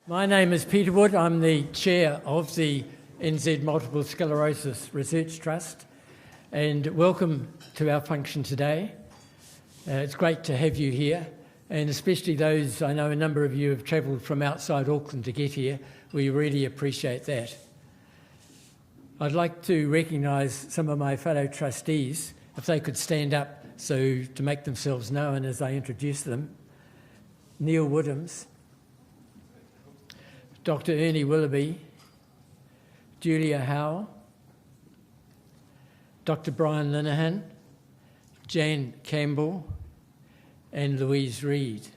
My name is Peter Wood. I'm the chair of the NZ Multiple Sclerosis Research Trust, and welcome to our function today. It's great to have you here, and especially those, I know a number of you have travelled from outside Auckland to get here. We really appreciate that. I'd like to recognise some of my fellow trustees, if they could stand up so to make themselves known as I introduce them. Neil Woodhams, Dr. Ernest Willoughby, Julia Howe, Dr. Brian Linehan, Jane Campbell, and Louise Reid.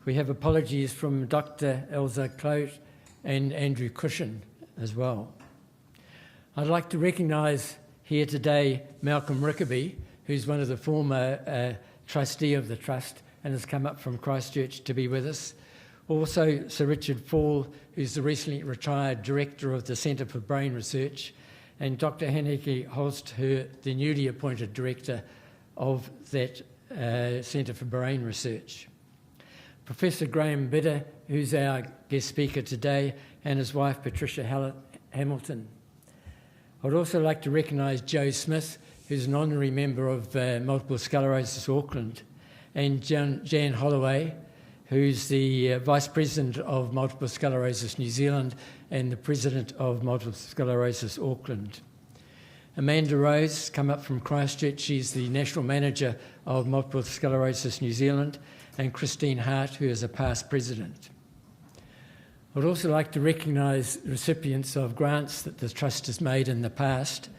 We have apologies from Dr. Elsa Clote and Andrew Cushion as well. I'd like to recognise here today Malcolm Rickaby, who's one of the former trustee of the Trust and has come up from Christchurch to be with us. Also, Sir Richard Fall, who's the recently retired Director of the Centre for Brain Research, and Dr. Hanneke Holst, the newly appointed Director of that Centre for Brain Research. Professor Graham Bidder, who's our guest speaker today, and his wife Patricia Hamilton. I'd also like to recognise Joe Smith, who's an honorary member of Multiple Sclerosis Auckland, and Jan Holloway, who's the Vice President of Multiple Sclerosis New Zealand and the President of Multiple Sclerosis Auckland. Amanda Rose, come up from Christchurch, she's the National Manager of Multiple Sclerosis New Zealand, and Christine Hart, who is a past President. I'd also like to recognise recipients of grants that the Trust has made in the past.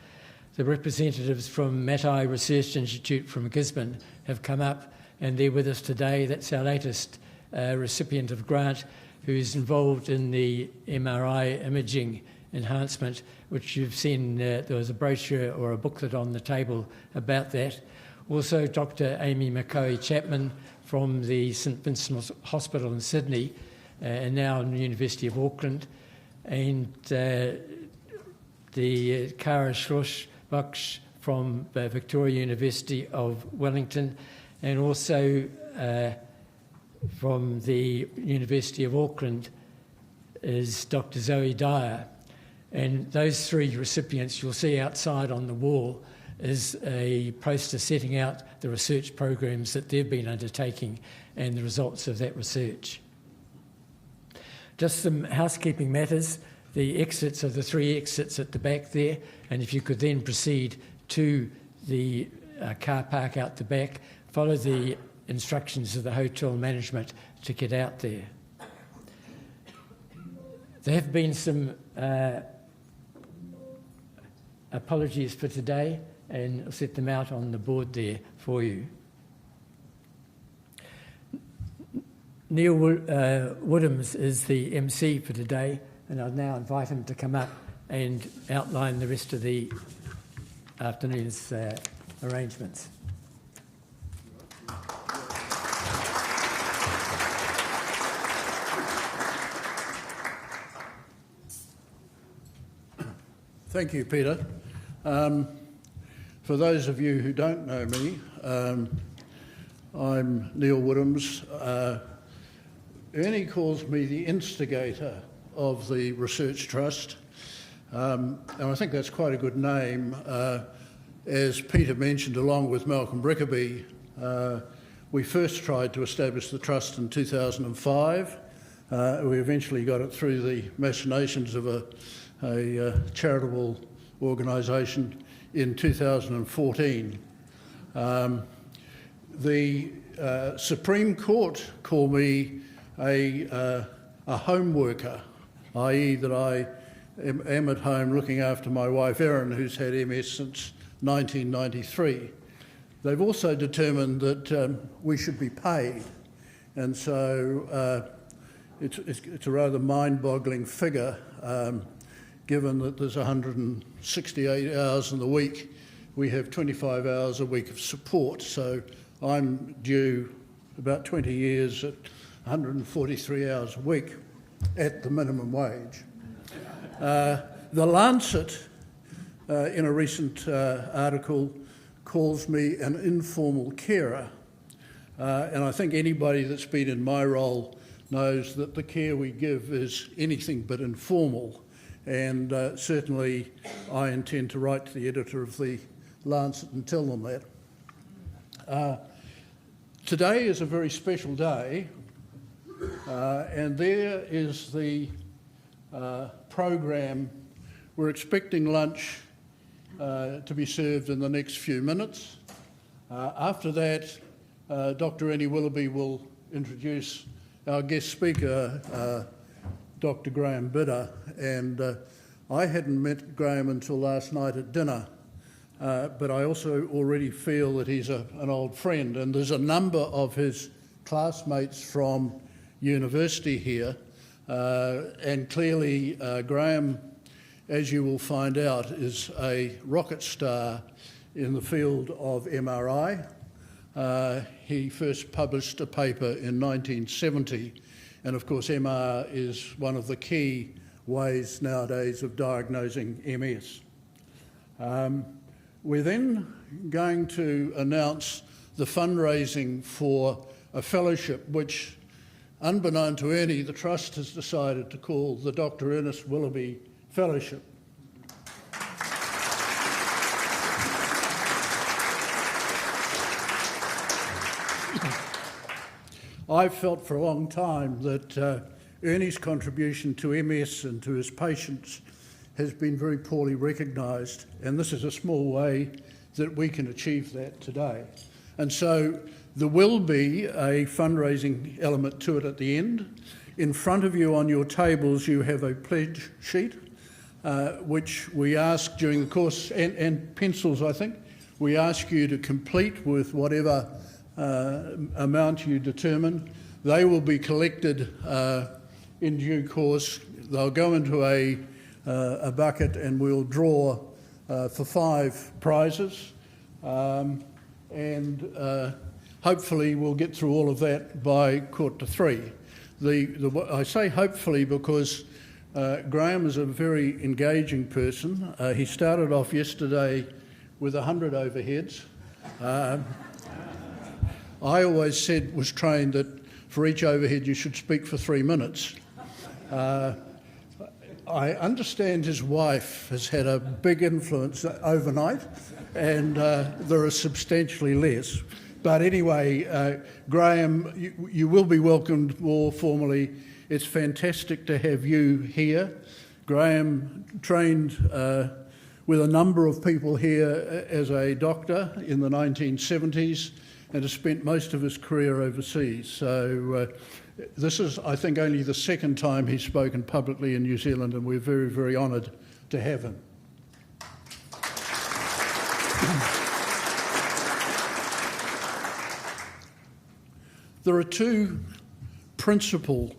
The representatives from Matai Research Institute from Gisborne have come up and they're with us today. That's our latest recipient of grant, who's involved in the MRI imaging enhancement, which you've seen, there was a brochure or a booklet on the table about that. Also, Dr. Amy McCoy-Chapman from the St Vincent Hospital in Sydney, and now in the University of Auckland, and the Kara Schlossbach from Victoria University of Wellington, and also from the University of Auckland is Dr. Zoe Dyer. And those three recipients you'll see outside on the wall is a poster setting out the research programs that they've been undertaking and the results of that research. Just some housekeeping matters. The exits are the three exits at the back there, and if you could then proceed to the car park out the back, follow the instructions of the hotel management to get out there. There have been some apologies for today, and I'll set them out on the board there for you. Neil Woodhams is the MC for today, and I'll now invite him to come up and outline the rest of the afternoon's arrangements. Thank you, Peter. For those of you who don't know me, I'm Neil Woodhams. Ernie calls me the instigator of the Research Trust, and I think that's quite a good name. As Peter mentioned, along with Malcolm Rickaby, we first tried to establish the Trust in 2005. We eventually got it through the machinations of a charitable organisation in 2014. The Supreme Court called me a home worker, i.e. that I am at home looking after my wife Erin, who's had MS since 1993. They've also determined that we should be paid, and so it's a rather mind-boggling figure, given that there's 168 hours in the week. We have 25 hours a week of support, so I'm due about 20 years at 143 hours a week at the minimum wage. The Lancet, in a recent article, calls me an informal carer, and I think anybody that's been in my role knows that the care we give is anything but informal, and certainly I intend to write to the editor of the Lancet and tell them that. Today is a very special day, and there is the program. We're expecting lunch to be served in the next few minutes. After that, Dr. Ernest Willoughby will introduce our guest speaker, Dr. Graham Bidder, and I hadn't met Graham until last night at dinner, but I also already feel that he's an old friend, and there's a number of his classmates from university here, and clearly Graham, as you will find out, is a rocket star in the field of MRI. He first published a paper in 1970, and of course MR is one of the key ways nowadays of diagnosing MS. We're then going to announce the fundraising for a fellowship which, unbeknown to Ernie, the Trust has decided to call the Dr. Ernest Willoughby Fellowship. I've felt for a long time that Ernie's contribution to MS and to his patients has been very poorly recognised, and this is a small way that we can achieve that today. And so there will be a fundraising element to it at the end. In front of you on your tables you have a pledge sheet, which we ask during the course, and pencils I think, we ask you to complete with whatever amount you determine. They will be collected in due course. They'll go into a bucket, and we'll draw for 5 prizes, and hopefully we'll get through all of that by 3:15. I say hopefully because Graham is a very engaging person. He started off yesterday with 100 overheads. I always was trained that for each overhead you should speak for 3 minutes. I understand his wife has had a big influence overnight, and there are substantially less. But anyway, Graham, you will be welcomed more formally. It's fantastic to have you here. Graham trained with a number of people here as a doctor in the 1970s, and has spent most of his career overseas. So this is, I think, only the second time he's spoken publicly in New Zealand, and we're very, very honoured to have him. There are 2 principal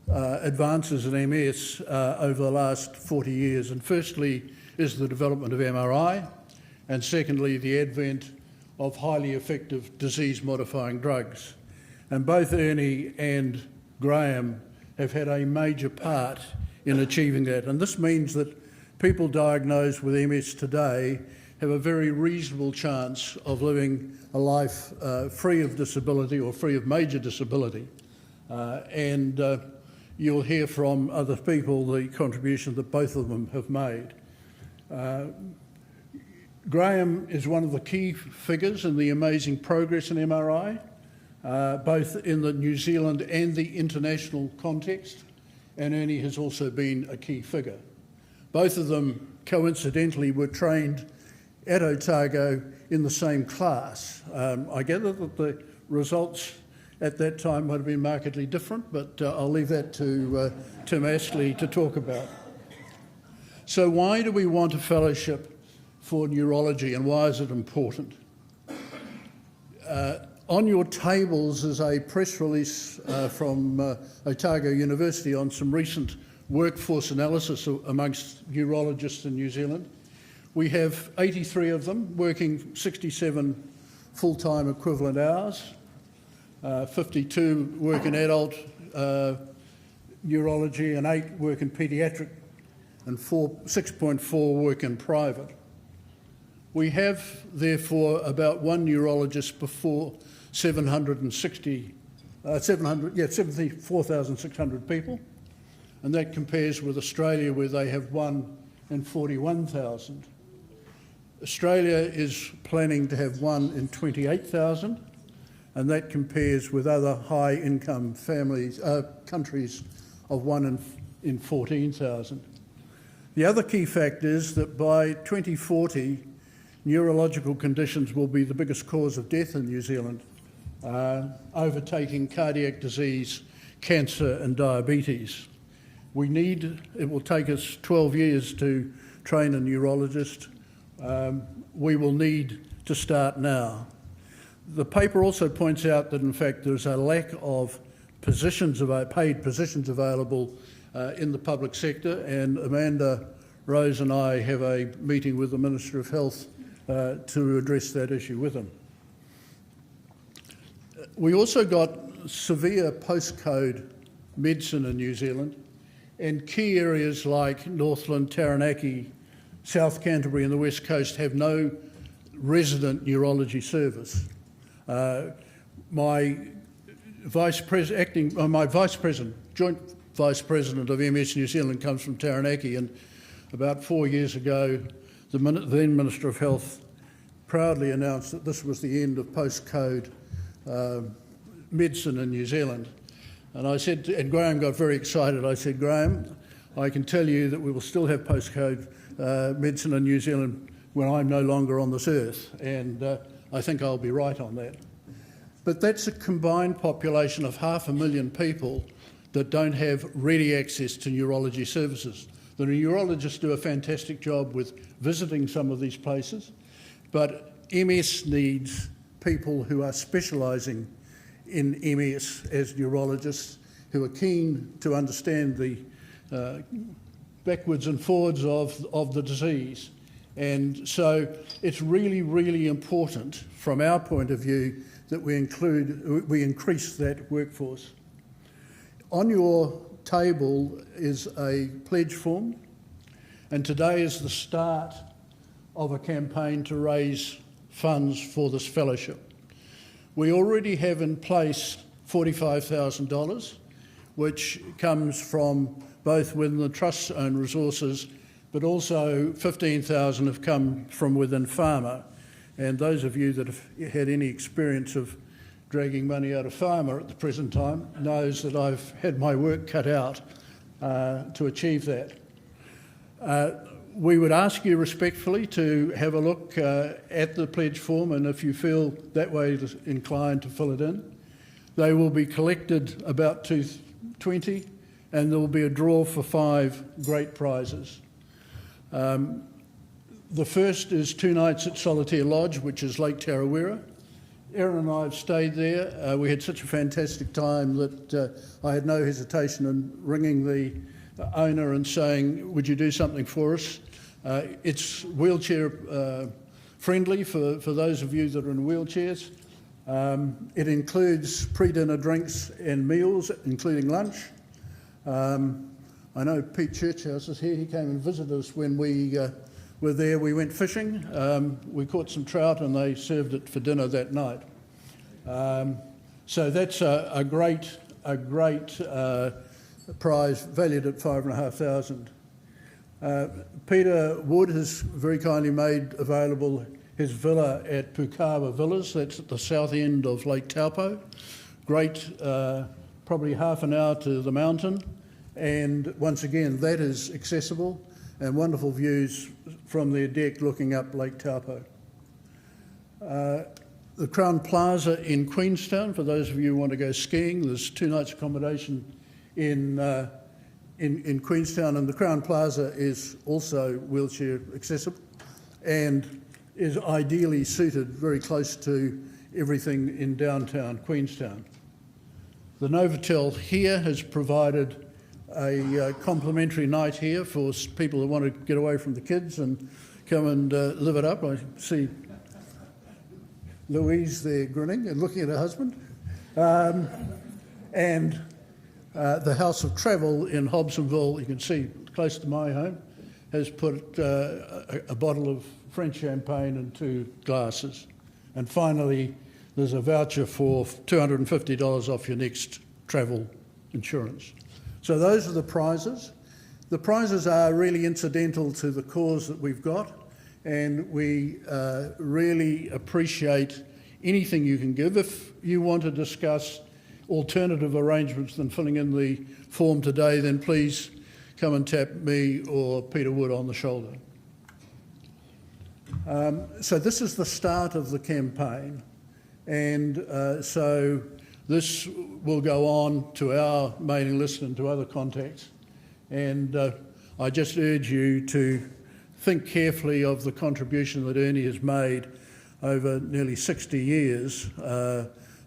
advances in MS over the last 40 years, and firstly is the development of MRI, and secondly the advent of highly effective disease-modifying drugs. And both Ernie and Graham have had a major part in achieving that. And this means that people diagnosed with MS today have a very reasonable chance of living a life free of disability or free of major disability. And you'll hear from other people the contribution that both of them have made. Graham is one of the key figures in the amazing progress in MRI, both in the New Zealand and the international context, and Ernie has also been a key figure. Both of them, coincidentally, were trained at Otago in the same class. I gather that the results at that time might have been markedly different, but I'll leave that to Tim Astley to talk about. So why do we want a fellowship for neurology, and why is it important? On your tables is a press release from Otago University on some recent workforce analysis amongst neurologists in New Zealand. We have 83 of them working 67 full-time equivalent hours, 52 work in adult neurology, and 8 work in paediatric, and 6.4 work in private. We have, therefore, about 1 neurologist before 760 74,600 people, and that compares with Australia, where they have 1 in 41,000. Australia is planning to have 1 in 28,000, and that compares with other high-income countries of 1 in 14,000. The other key fact is that by 2040, neurological conditions will be the biggest cause of death in New Zealand, overtaking cardiac disease, cancer and diabetes. It will take us 12 years to train a neurologist. We will need to start now. The paper also points out that in fact there's a lack of paid positions available in the public sector, and Amanda Rose and I have a meeting with the Minister of Health to address that issue with him. We also got severe postcode medicine in New Zealand, and key areas like Northland, Taranaki, South Canterbury and the West Coast have no resident neurology service. My vice president, joint vice president of MS New Zealand comes from Taranaki, and about 4 years ago, the then Minister of Health proudly announced that this was the end of postcode medicine in New Zealand. And I said, and Graham got very excited. I said, Graham, I can tell you that we will still have postcode medicine in New Zealand when I'm no longer on this earth, and I think I'll be right on that. But that's a combined population of 500,000 people that don't have ready access to neurology services. The neurologists do a fantastic job with visiting some of these places, but MS needs people who are specialising in MS as neurologists, who are keen to understand the backwards and forwards of the disease. And so it's really, really important from our point of view that we increase that workforce. On your table is a pledge form, and today is the start of a campaign to raise funds for this fellowship. We already have in place $45,000, which comes from both within the Trust's own resources, but also $15,000 have come from within pharma. And those of you that have had any experience of dragging money out of pharma at the present time knows that I've had my work cut out to achieve that. We would ask you respectfully to have a look at the pledge form, and if you feel that way inclined to fill it in. They will be collected about 2:20, and there will be a draw for 5 great prizes. The first is 2 nights at Solitaire Lodge, which is Lake Tarawera. Erin and I have stayed there. We had such a fantastic time that I had no hesitation in ringing the owner and saying, would you do something for us? It's wheelchair friendly for those of you that are in wheelchairs. It includes pre-dinner drinks and meals, including lunch. I know Pete Churchhouse is here. He came and visited us when we were there. We went fishing. We caught some trout and they served it for dinner that night. So that's a great prize valued at $5,500. Peter Wood has very kindly made available his villa at Pukawa Villas. That's at the south end of Lake Taupo. Great, probably half an hour to the mountain. And once again, that is accessible and wonderful views from their deck looking up Lake Taupo. The Crown Plaza in Queenstown, for those of you who want to go skiing, there's 2 nights accommodation in Queenstown, and the Crown Plaza is also wheelchair accessible and is ideally suited very close to everything in downtown Queenstown. The Novotel here has provided a complimentary night here for people who want to get away from the kids and come and live it up. I see Louise there grinning and looking at her husband. And the House of Travel in Hobsonville, you can see close to my home, has put a bottle of French champagne and 2 glasses. And finally, there's a voucher for $250 off your next travel insurance. So those are the prizes. The prizes are really incidental to the cause that we've got, and we really appreciate anything you can give. If you want to discuss alternative arrangements than filling in the form today, then please come and tap me or Peter Wood on the shoulder. So this is the start of the campaign, and so this will go on to our mailing list and to other contacts, and I just urge you to think carefully of the contribution that Ernie has made over nearly 60 years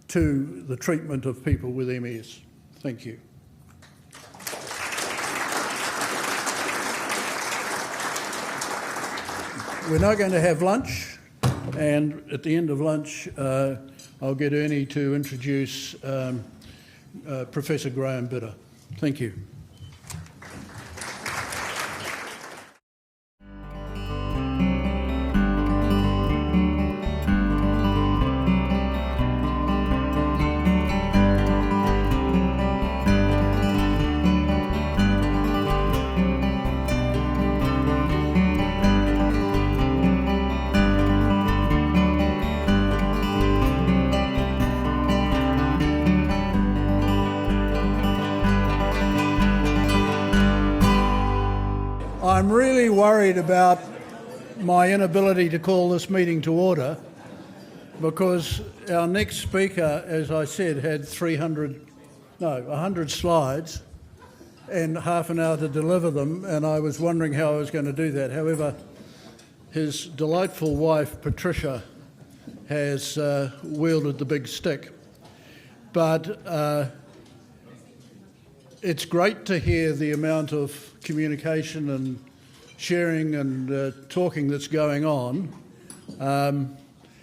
to the treatment of people with MS. Thank you. We're now going to have lunch, and at the end of lunch I'll get Ernie to introduce Professor Graham Bitter. Thank you. I'm really worried about my inability to call this meeting to order, because our next speaker, as I said, had 100 slides and half an hour to deliver them, and I was wondering how I was going to do that. However, his delightful wife, Patricia, has wielded the big stick. But it's great to hear the amount of communication and sharing and talking that's going on. And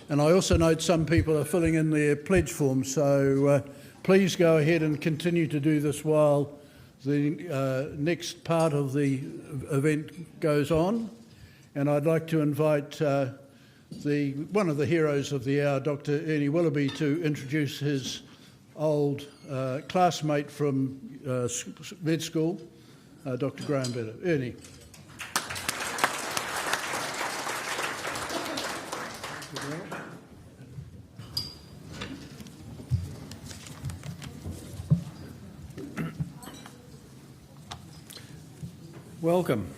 I also note some people are filling in their pledge forms, so please go ahead and continue to do this while the next part of the event goes on. And I'd like to invite one of the heroes of the hour, Dr. Ernest Willoughby, to introduce his old classmate from med school, Dr. Graham Bitter. Ernie. Welcome.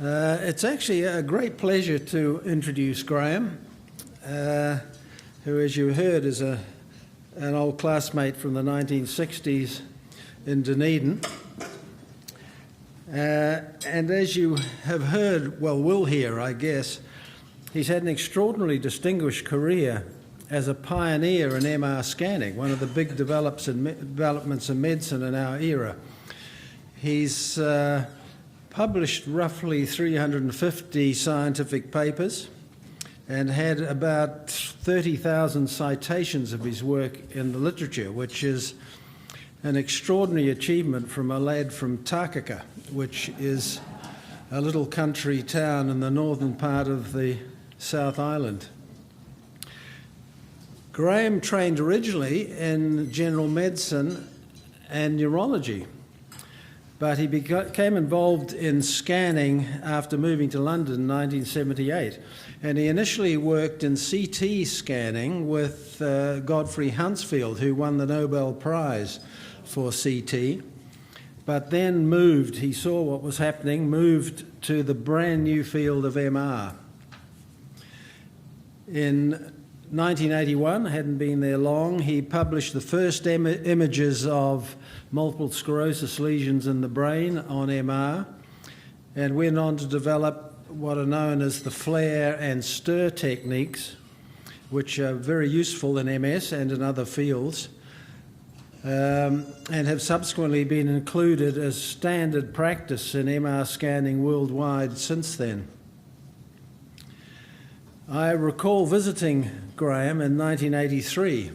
It's actually a great pleasure to introduce Graham, who, as you heard, is an old classmate from the 1960s in Dunedin. And as you have heard, well, will hear, I guess, he's had an extraordinarily distinguished career as a pioneer in MR scanning, one of the big developments in medicine in our era. He's published roughly 350 scientific papers and had about 30,000 citations of his work in the literature, which is an extraordinary achievement from a lad from Takaka, which is a little country town in the northern part of the South Island. Graham trained originally in general medicine and neurology, but he became involved in scanning after moving to London in 1978. And he initially worked in CT scanning with Godfrey Huntsfield, who won the Nobel Prize for CT, but then he saw what was happening, moved to the brand new field of MR. In 1981, hadn't been there long, he published the first images of multiple sclerosis lesions in the brain on MR, and went on to develop what are known as the flare and stir techniques, which are very useful in MS and in other fields, and have subsequently been included as standard practice in MR scanning worldwide since then. I recall visiting Graham in 1983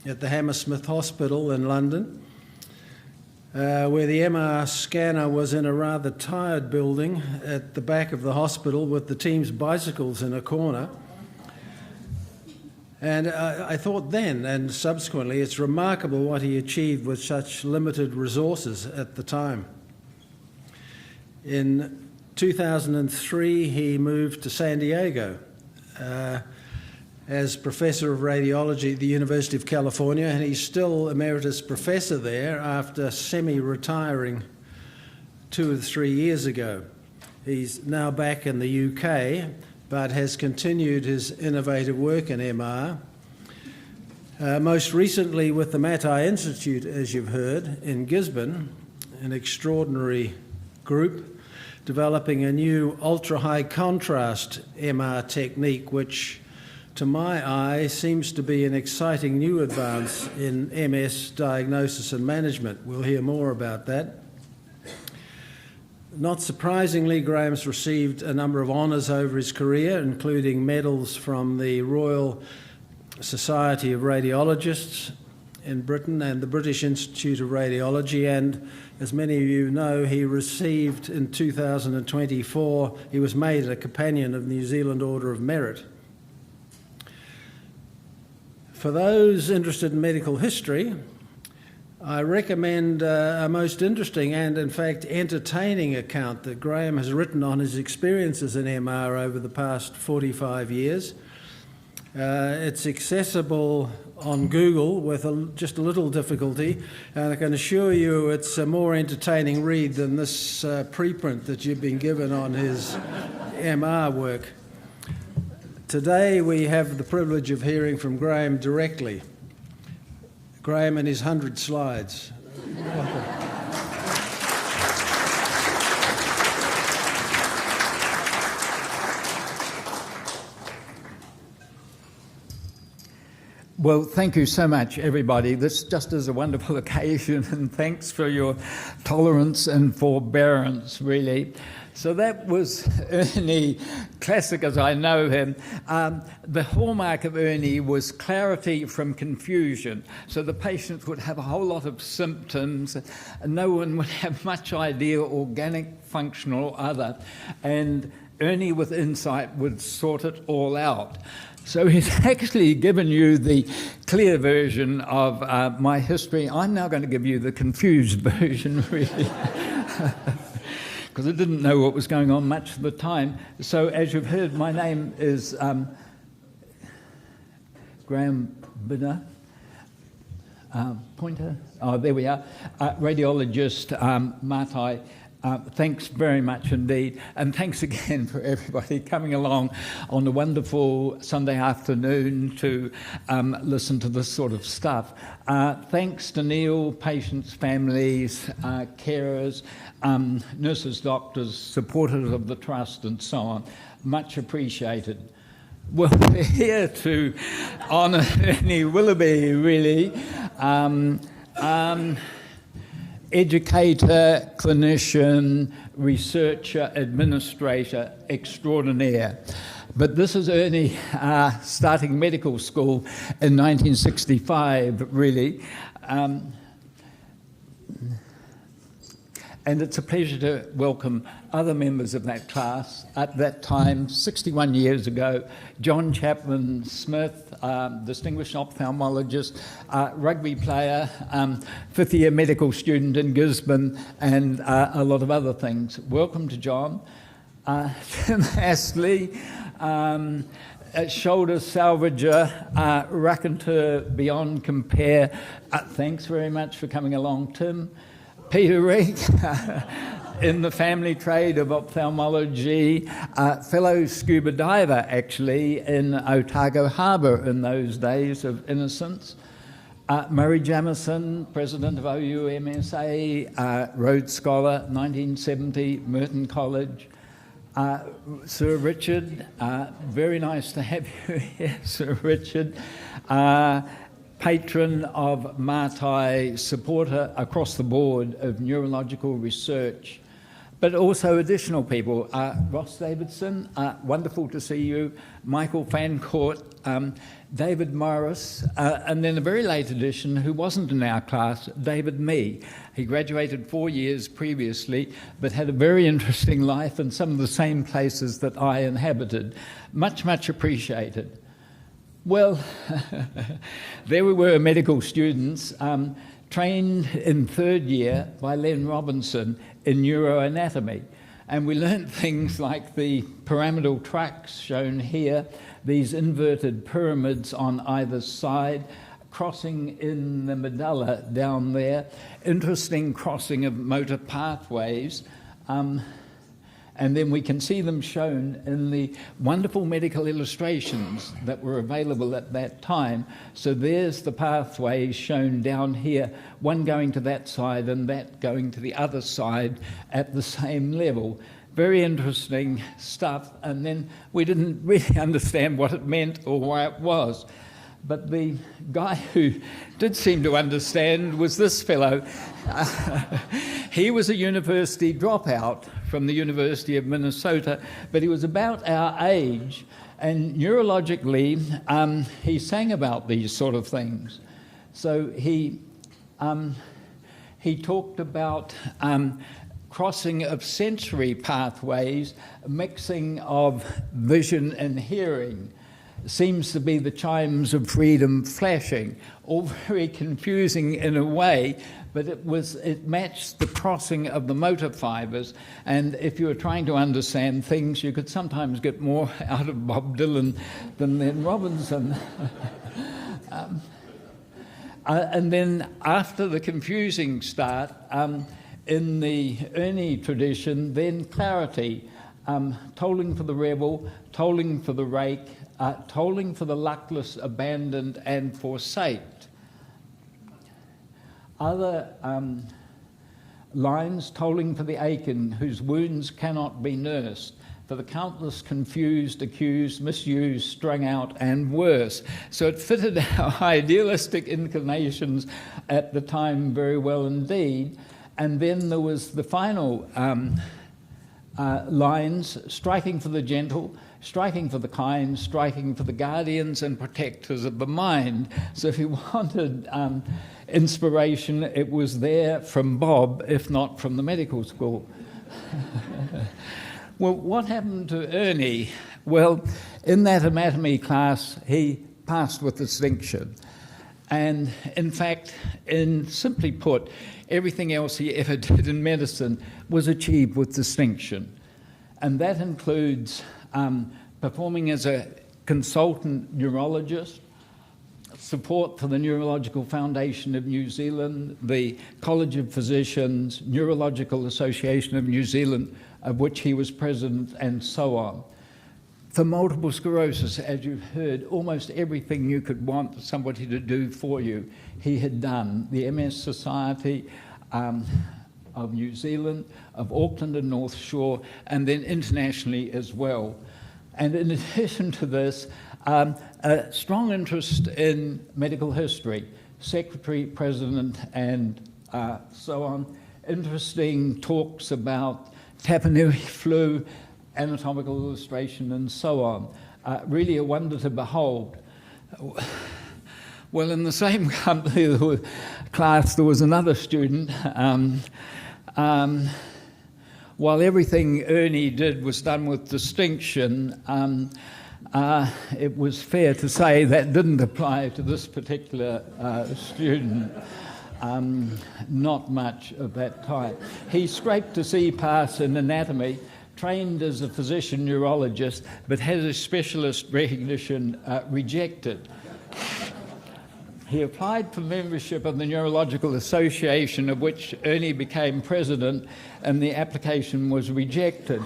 at the Hammersmith Hospital in London, where the MR scanner was in a rather tired building at the back of the hospital with the team's bicycles in a corner. And I thought then, and subsequently, it's remarkable what he achieved with such limited resources at the time. In 2003, he moved to San Diego as Professor of Radiology at the University of California, and he's still Emeritus Professor there after semi-retiring 2 or 3 years ago. He's now back in the UK, but has continued his innovative work in MR, most recently with the Matai Institute, as you've heard, in Gisborne, an extraordinary group developing a new ultra-high contrast MR technique, which, to my eye, seems to be an exciting new advance in MS diagnosis and management. We'll hear more about that. Not surprisingly, Graham's received a number of honours over his career, including medals from the Royal Society of Radiologists in Britain and the British Institute of Radiology, and as many of you know, he received in 2024, he was made a Companion of the New Zealand Order of Merit. For those interested in medical history, I recommend a most interesting and, in fact, entertaining account that Graham has written on his experiences in MR over the past 45 years. It's accessible on Google with just a little difficulty, and I can assure you it's a more entertaining read than this preprint that you've been given on his MR work. Today we have the privilege of hearing from Graham directly. Graham and his 100 slides. Well, thank you so much, everybody. This just is a wonderful occasion, and thanks for your tolerance and forbearance, really. So that was Ernie, classic as I know him. The hallmark of Ernie was clarity from confusion. So the patients would have a whole lot of symptoms, and no one would have much idea, organic, functional, or other. And Ernie, with insight, would sort it all out. So he's actually given you the clear version of my history. I'm now going to give you the confused version, really. Because I didn't know what was going on much of the time. So as you've heard, my name is Graham Binner. Pointer? Oh, there we are. Radiologist, Matai. Thanks very much indeed. And thanks again for everybody coming along on a wonderful Sunday afternoon to listen to this sort of stuff. Thanks to Neil, patients, families, carers, nurses, doctors, supporters of the Trust and so on. Much appreciated. Well, we're here to honour Ernest Willoughby, really. Educator, clinician, researcher, administrator extraordinaire. But this is Ernie starting medical school in 1965, really. And it's a pleasure to welcome other members of that class. At that time, 61 years ago, John Chapman Smith, distinguished ophthalmologist, rugby player, fifth-year medical student in Gisborne, and a lot of other things. Welcome to John. Tim Astley, shoulder salvager, raconteur beyond compare. Thanks very much for coming along, Tim. Peter Rigg, in the family trade of ophthalmology, fellow scuba diver actually in Otago Harbour in those days of innocence. Murray Jamieson, president of OUMSA, Rhodes Scholar, 1970, Merton College. Sir Richard, very nice to have you here, Sir Richard. Patron of Matai, supporter across the board of neurological research, but also additional people. Ross Davidson, wonderful to see you. Michael Fancourt, David Morris, and then a very late addition who wasn't in our class, David Mee. He graduated 4 years previously, but had a very interesting life in some of the same places that I inhabited. Much, much appreciated. Well, there we were, medical students, trained in third year by Len Robinson in neuroanatomy. And we learnt things like the pyramidal tracts shown here, these inverted pyramids on either side, crossing in the medulla down there, interesting crossing of motor pathways. And then we can see them shown in the wonderful medical illustrations that were available at that time. So there's the pathways shown down here, one going to that side and that going to the other side at the same level. Very interesting stuff. And then we didn't really understand what it meant or why it was. But the guy who did seem to understand was this fellow. He was a university dropout from the University of Minnesota, but he was about our age, and neurologically, he sang about these sort of things. So he talked about crossing of sensory pathways, mixing of vision and hearing. Seems to be the chimes of freedom flashing, all very confusing in a way, but it matched the crossing of the motor fibres, and if you were trying to understand things, you could sometimes get more out of Bob Dylan than Len Robinson. And then after the confusing start, in the Ernie tradition, then clarity, tolling for the rebel, tolling for the rake, tolling for the luckless, abandoned and forsaked. Other lines, tolling for the aching, whose wounds cannot be nursed, for the countless confused, accused, misused, strung out and worse. So it fitted our idealistic inclinations at the time very well indeed. And then there was the final lines, striking for the gentle, striking for the kind, striking for the guardians and protectors of the mind. So if you wanted inspiration, it was there from Bob, if not from the medical school. Well, what happened to Ernie? Well, in that anatomy class, he passed with distinction. And in fact, simply put, everything else he ever did in medicine was achieved with distinction. And that includes performing as a consultant neurologist, support for the Neurological Foundation of New Zealand, the College of Physicians, Neurological Association of New Zealand, of which he was president, and so on. For multiple sclerosis, as you've heard, almost everything you could want somebody to do for you, he had done. The MS Society of New Zealand, of Auckland and North Shore, and then internationally as well. And in addition to this, a strong interest in medical history, secretary, president, and so on. Interesting talks about Tapanui flu, anatomical illustration, and so on. Really a wonder to behold. Well, in the same company class, there was another student. While everything Ernie did was done with distinction, it was fair to say that didn't apply to this particular student. Not much of that type. He scraped a C-pass in anatomy, trained as a physician neurologist, but had his specialist recognition rejected. He applied for membership of the Neurological Association, of which Ernie became president, and the application was rejected.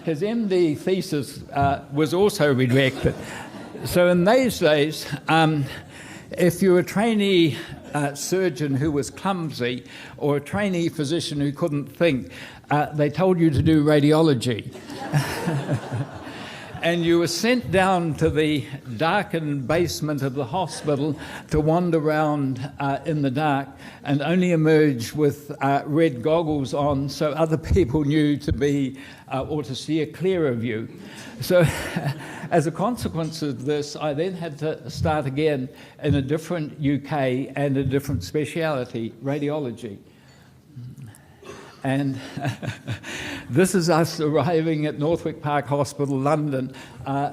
His MD thesis was also rejected. So in those days, if you were a trainee surgeon who was clumsy or a trainee physician who couldn't think, they told you to do radiology. And you were sent down to the darkened basement of the hospital to wander around in the dark and only emerge with red goggles on so other people knew to be or to steer clear of you. So as a consequence of this, I then had to start again in a different UK and a different speciality, radiology. And this is us arriving at Northwick Park Hospital, London,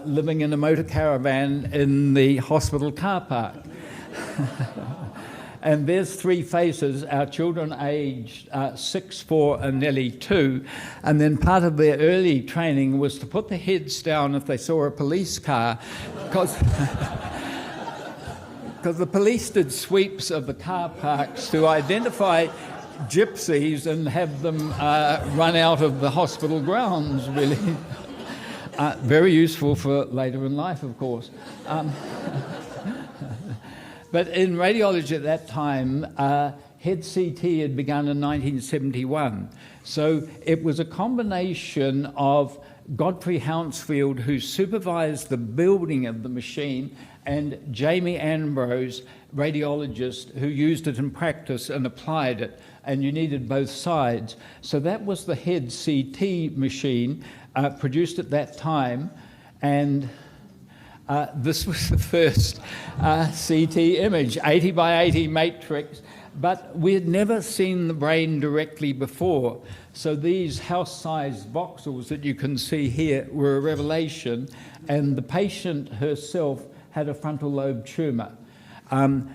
living in a motor caravan in the hospital car park. And there's three faces, our children aged 6, 4 and nearly 2. And then part of their early training was to put their heads down if they saw a police car, because the police did sweeps of the car parks to identify gypsies and have them run out of the hospital grounds, really. Very useful for later in life, of course. But in radiology at that time, head CT had begun in 1971. So it was a combination of Godfrey Hounsfield, who supervised the building of the machine, and Jamie Ambrose, radiologist, who used it in practice and applied it. And you needed both sides. So that was the head CT machine produced at that time. And this was the first CT image, 80 by 80 matrix, but we had never seen the brain directly before. So these house-sized voxels that you can see here were a revelation, and the patient herself had a frontal lobe tumour.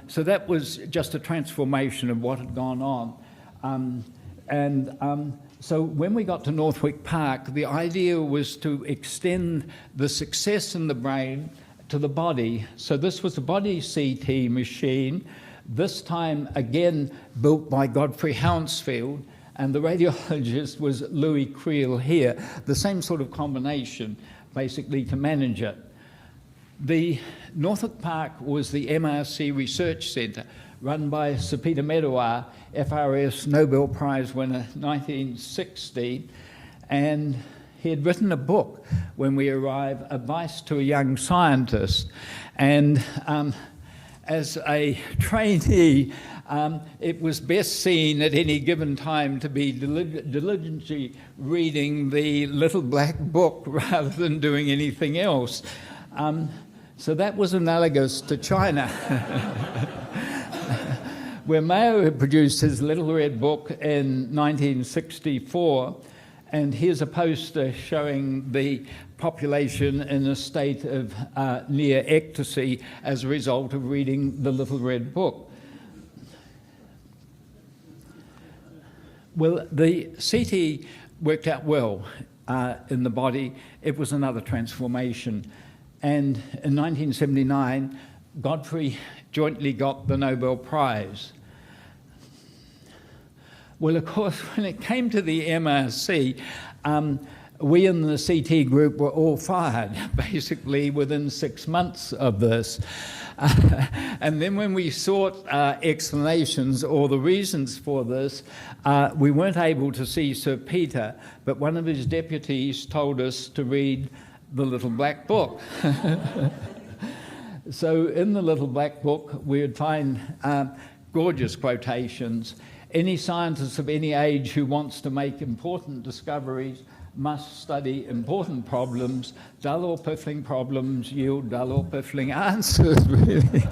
So that was just a transformation of what had gone on. So when we got to Northwick Park, the idea was to extend the success in the brain to the body. So this was a body CT machine, this time again built by Godfrey Hounsfield, and the radiologist was Louis Creel here. The same sort of combination, basically, to manage it. The Northwick Park was the MRC Research Centre, run by Sir Peter Medawar, FRS Nobel Prize winner 1960, and he had written a book when we arrived, Advice to a Young Scientist. And as a trainee, it was best seen at any given time to be diligently reading the little black book rather than doing anything else. So that was analogous to China, where Mayo had produced his Little Red Book in 1964, and here's a poster showing the population in a state of near ecstasy as a result of reading the Little Red Book. Well, the CT worked out well in the body. It was another transformation. And in 1979, Godfrey jointly got the Nobel Prize. Well, of course, when it came to the MRC, we in the CT group were all fired, basically within 6 months of this. And then when we sought explanations or the reasons for this, we weren't able to see Sir Peter, but one of his deputies told us to read the Little Black Book. So in the Little Black Book, we would find gorgeous quotations. Any scientist of any age who wants to make important discoveries must study important problems. Dull or piffling problems yield dull or piffling answers, really.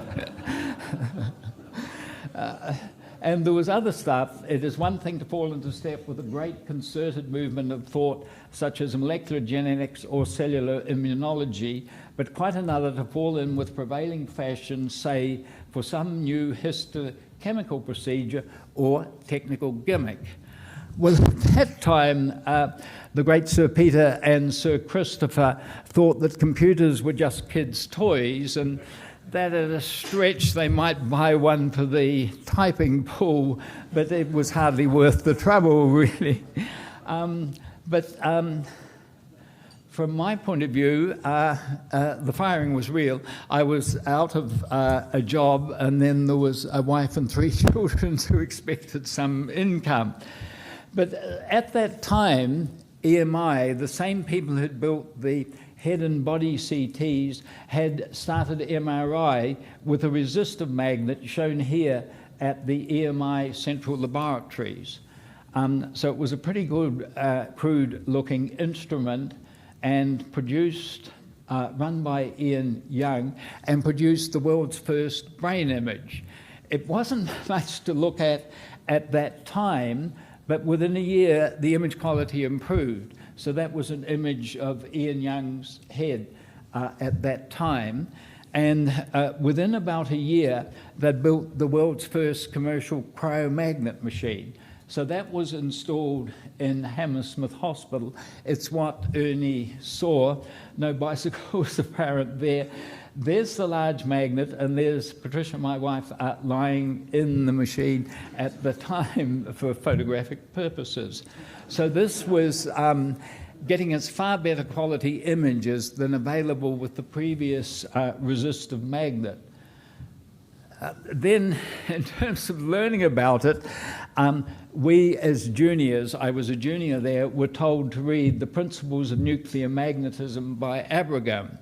And there was other stuff. It is one thing to fall into step with a great concerted movement of thought, such as molecular genetics or cellular immunology, but quite another to fall in with prevailing fashion, say, for some new histochemical procedure or technical gimmick. Well, at that time, the great Sir Peter and Sir Christopher thought that computers were just kids' toys, and that at a stretch they might buy one for the typing pool, but it was hardly worth the trouble, really. From my point of view, the firing was real. I was out of a job, and then there was a wife and 3 children who expected some income. But at that time, EMI, the same people who had built the head and body CTs, had started MRI with a resistive magnet shown here at the EMI Central Laboratories. So it was a pretty good, crude-looking instrument, and produced, run by Ian Young, and produced the world's first brain image. It wasn't much to look at that time, but within a year, the image quality improved. So that was an image of Ian Young's head at that time. And within about a year, they built the world's first commercial cryomagnet machine. So that was installed in Hammersmith Hospital. It's what Ernie saw. No bicycles apparent there. There's the large magnet, and there's Patricia, my wife, lying in the machine at the time for photographic purposes. So this was getting us far better quality images than available with the previous resistive magnet. Then, in terms of learning about it, we as juniors, I was a junior there, were told to read The Principles of Nuclear Magnetism by Abraham.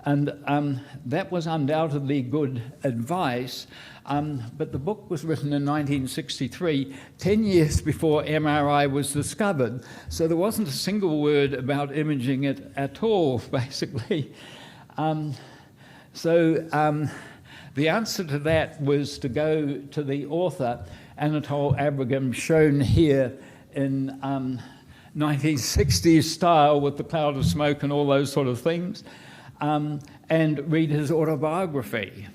And that was undoubtedly good advice, but the book was written in 1963, 10 years before MRI was discovered. So there wasn't a single word about imaging it at all, basically. The answer to that was to go to the author, Anatole Abraham, shown here in 1960s style with the cloud of smoke and all those sort of things, and read his autobiography.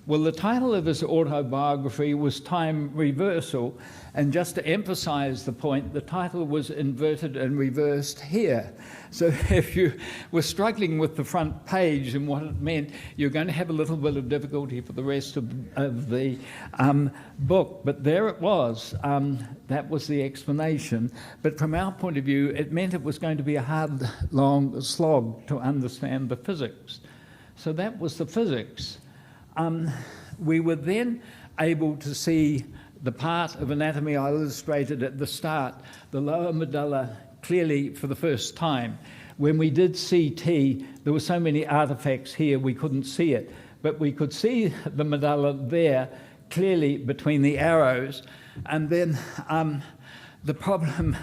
Well, the title of his autobiography was Time Reversal, and just to emphasize the point, the title was inverted and reversed here. So if you were struggling with the front page and what it meant, you're going to have a little bit of difficulty for the rest of the book. But there it was. That was the explanation. But from our point of view, it meant it was going to be a hard, long slog to understand the physics. So that was the physics. We were then able to see the part of anatomy I illustrated at the start, the lower medulla, clearly for the first time. When we did CT, there were so many artifacts here we couldn't see it, but we could see the medulla there clearly between the arrows. And then the problem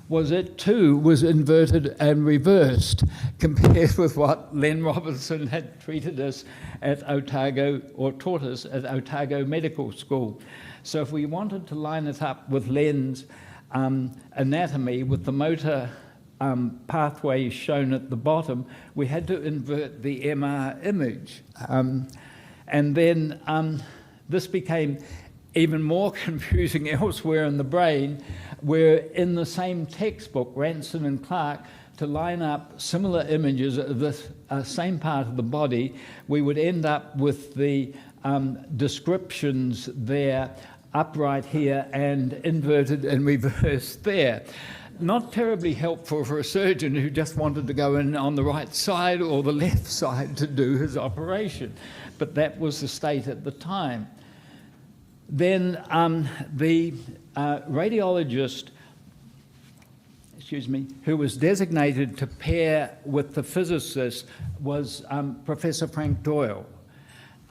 was it too was inverted and reversed compared with what Len Robinson had treated us at Otago, or taught us at Otago Medical School. So if we wanted to line it up with Len's anatomy, with the motor pathways shown at the bottom, we had to invert the MR image. And then this became even more confusing elsewhere in the brain, where in the same textbook, Ranson and Clark, to line up similar images of the same part of the body, we would end up with the descriptions there, upright here and inverted and reversed there. Not terribly helpful for a surgeon who just wanted to go in on the right side or the left side to do his operation, but that was the state at the time. Then the radiologist, who was designated to pair with the physicist was Professor Frank Doyle.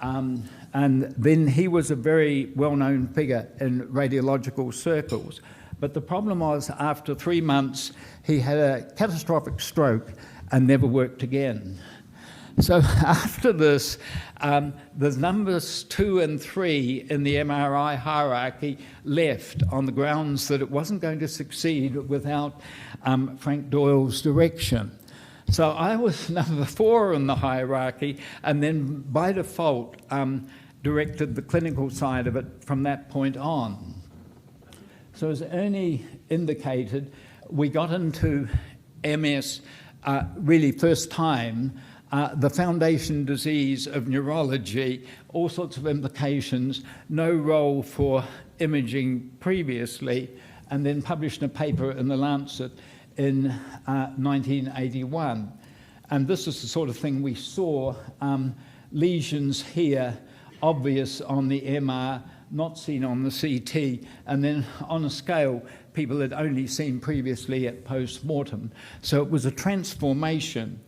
And then he was a very well-known figure in radiological circles. But the problem was, after 3 months, he had a catastrophic stroke and never worked again. So after this, the numbers 2 and 3 in the MRI hierarchy left on the grounds that it wasn't going to succeed without Frank Doyle's direction. So I was number 4 in the hierarchy, and then by default directed the clinical side of it from that point on. So as Ernie indicated, we got into MS really first time, the foundation disease of neurology, all sorts of implications, no role for imaging previously, and then published a paper in The Lancet in 1981. And this is the sort of thing we saw, lesions here, obvious on the MR, not seen on the CT, and then on a scale people had only seen previously at post-mortem. So it was a transformation.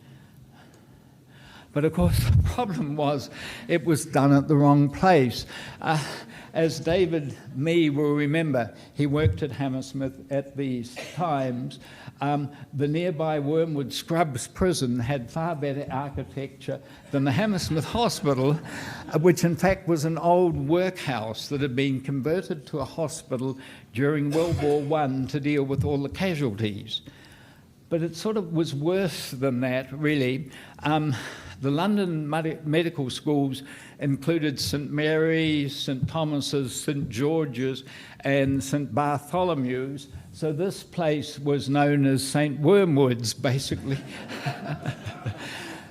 But of course, the problem was it was done at the wrong place. As David Mee will remember, he worked at Hammersmith at these times. The nearby Wormwood Scrubs prison had far better architecture than the Hammersmith Hospital, which in fact was an old workhouse that had been converted to a hospital during World War I to deal with all the casualties. But it sort of was worse than that, really. The London medical schools included St Mary's, St Thomas's, St George's and St Bartholomew's, so this place was known as St Wormwood's, basically.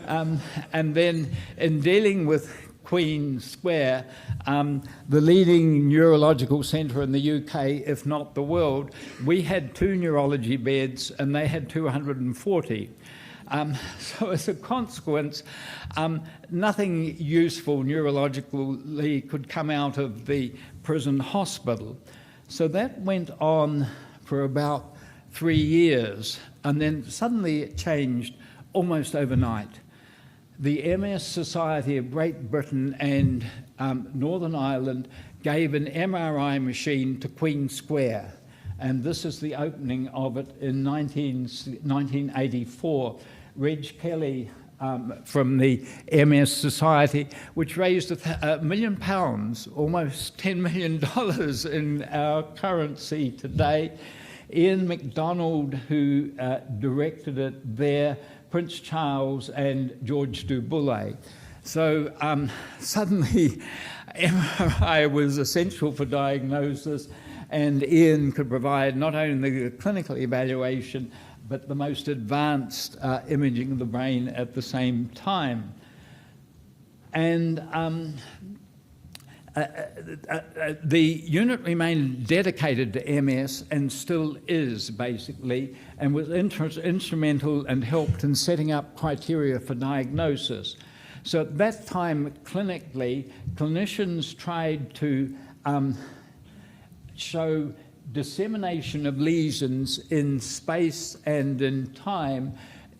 And then in dealing with Queen Square, the leading neurological centre in the UK, if not the world, we had 2 neurology beds and they had 240. So as a consequence, nothing useful neurologically could come out of the prison hospital. So that went on for about 3 years, and then suddenly it changed almost overnight. The MS Society of Great Britain and Northern Ireland gave an MRI machine to Queen Square, and this is the opening of it in 1984. Reg Kelly from the MS Society, which raised £1 million, almost $10 million in our currency today. Ian MacDonald, who directed it there, Prince Charles and George du Boulay. So suddenly MRI was essential for diagnosis, and Ian could provide not only the clinical evaluation but the most advanced imaging of the brain at the same time. And the unit remained dedicated to MS and still is, basically, and was instrumental and helped in setting up criteria for diagnosis. So at that time, clinically, clinicians tried to show dissemination of lesions in space and in time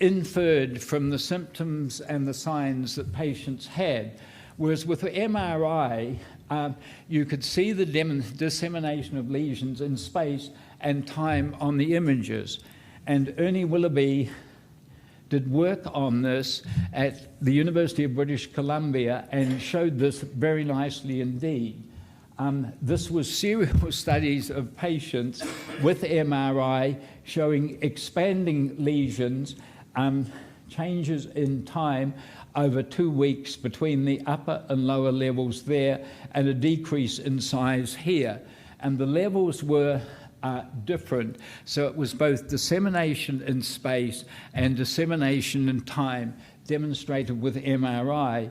inferred from the symptoms and the signs that patients had. Whereas with the MRI, you could see the dissemination of lesions in space and time on the images. And Ernest Willoughby did work on this at the University of British Columbia and showed this very nicely indeed. This was serial studies of patients with MRI showing expanding lesions, changes in time over 2 weeks between the upper and lower levels there, and a decrease in size here. And the levels were different, so it was both dissemination in space and dissemination in time demonstrated with MRI.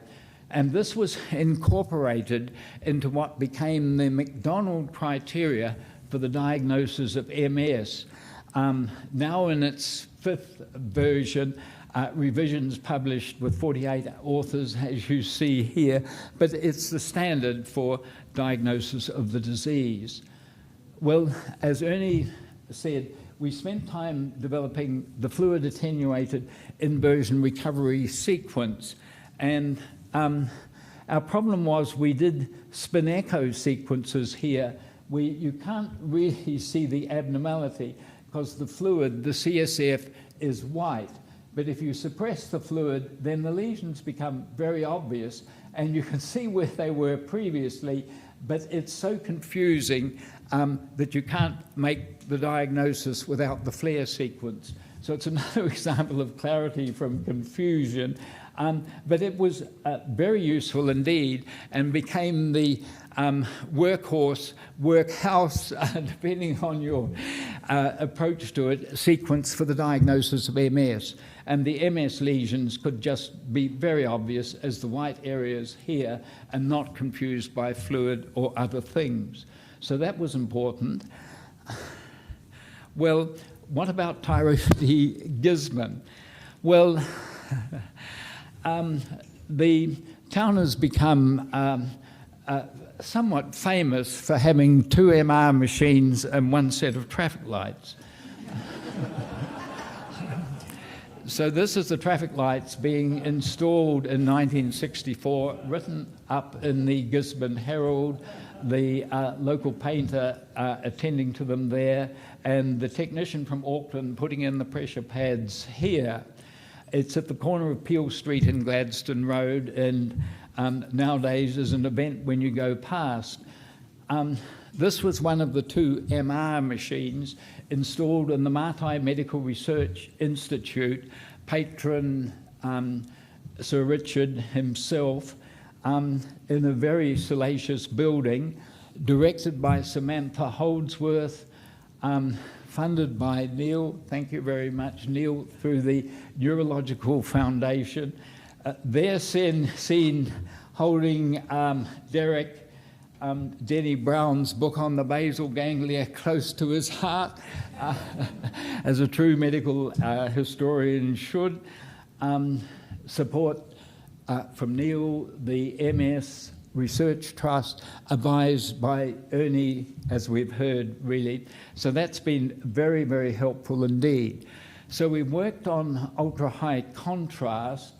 And this was incorporated into what became the MacDonald criteria for the diagnosis of MS. Now in its 5th version, revisions published with 48 authors, as you see here, but it's the standard for diagnosis of the disease. Well, as Ernie said, we spent time developing the fluid attenuated inversion recovery sequence, and our problem was we did spin echo sequences here. You can't really see the abnormality because the fluid, the CSF, is white. But if you suppress the fluid, then the lesions become very obvious, and you can see where they were previously, but it's so confusing that you can't make the diagnosis without the FLAIR sequence. So it's another example of clarity from confusion. But it was very useful indeed, and became the workhorse, workhouse, depending on your approach to it, sequence for the diagnosis of MS. And the MS lesions could just be very obvious as the white areas here and not confused by fluid or other things. So that was important. Well, what about Tyrosine Gisman? Well, the town has become somewhat famous for having 2 MR machines and 1 set of traffic lights. So this is the traffic lights being installed in 1964, written up in the Gisborne Herald, the local painter attending to them there, and the technician from Auckland putting in the pressure pads here. It's at the corner of Peel Street and Gladstone Road, and nowadays is an event when you go past. This was one of the two MR machines installed in the Matai Medical Research Institute, patron Sir Richard himself, in a very salacious building, directed by Samantha Holdsworth, funded by Neil, thank you very much, Neil, through the Neurological Foundation. They're seen holding Derek Denny Brown's book on the basal ganglia close to his heart, as a true medical historian should. Support from Neil, the MS Research Trust, advised by Ernie, as we've heard, really. So that's been very, very helpful indeed. So we've worked on ultra-high contrast,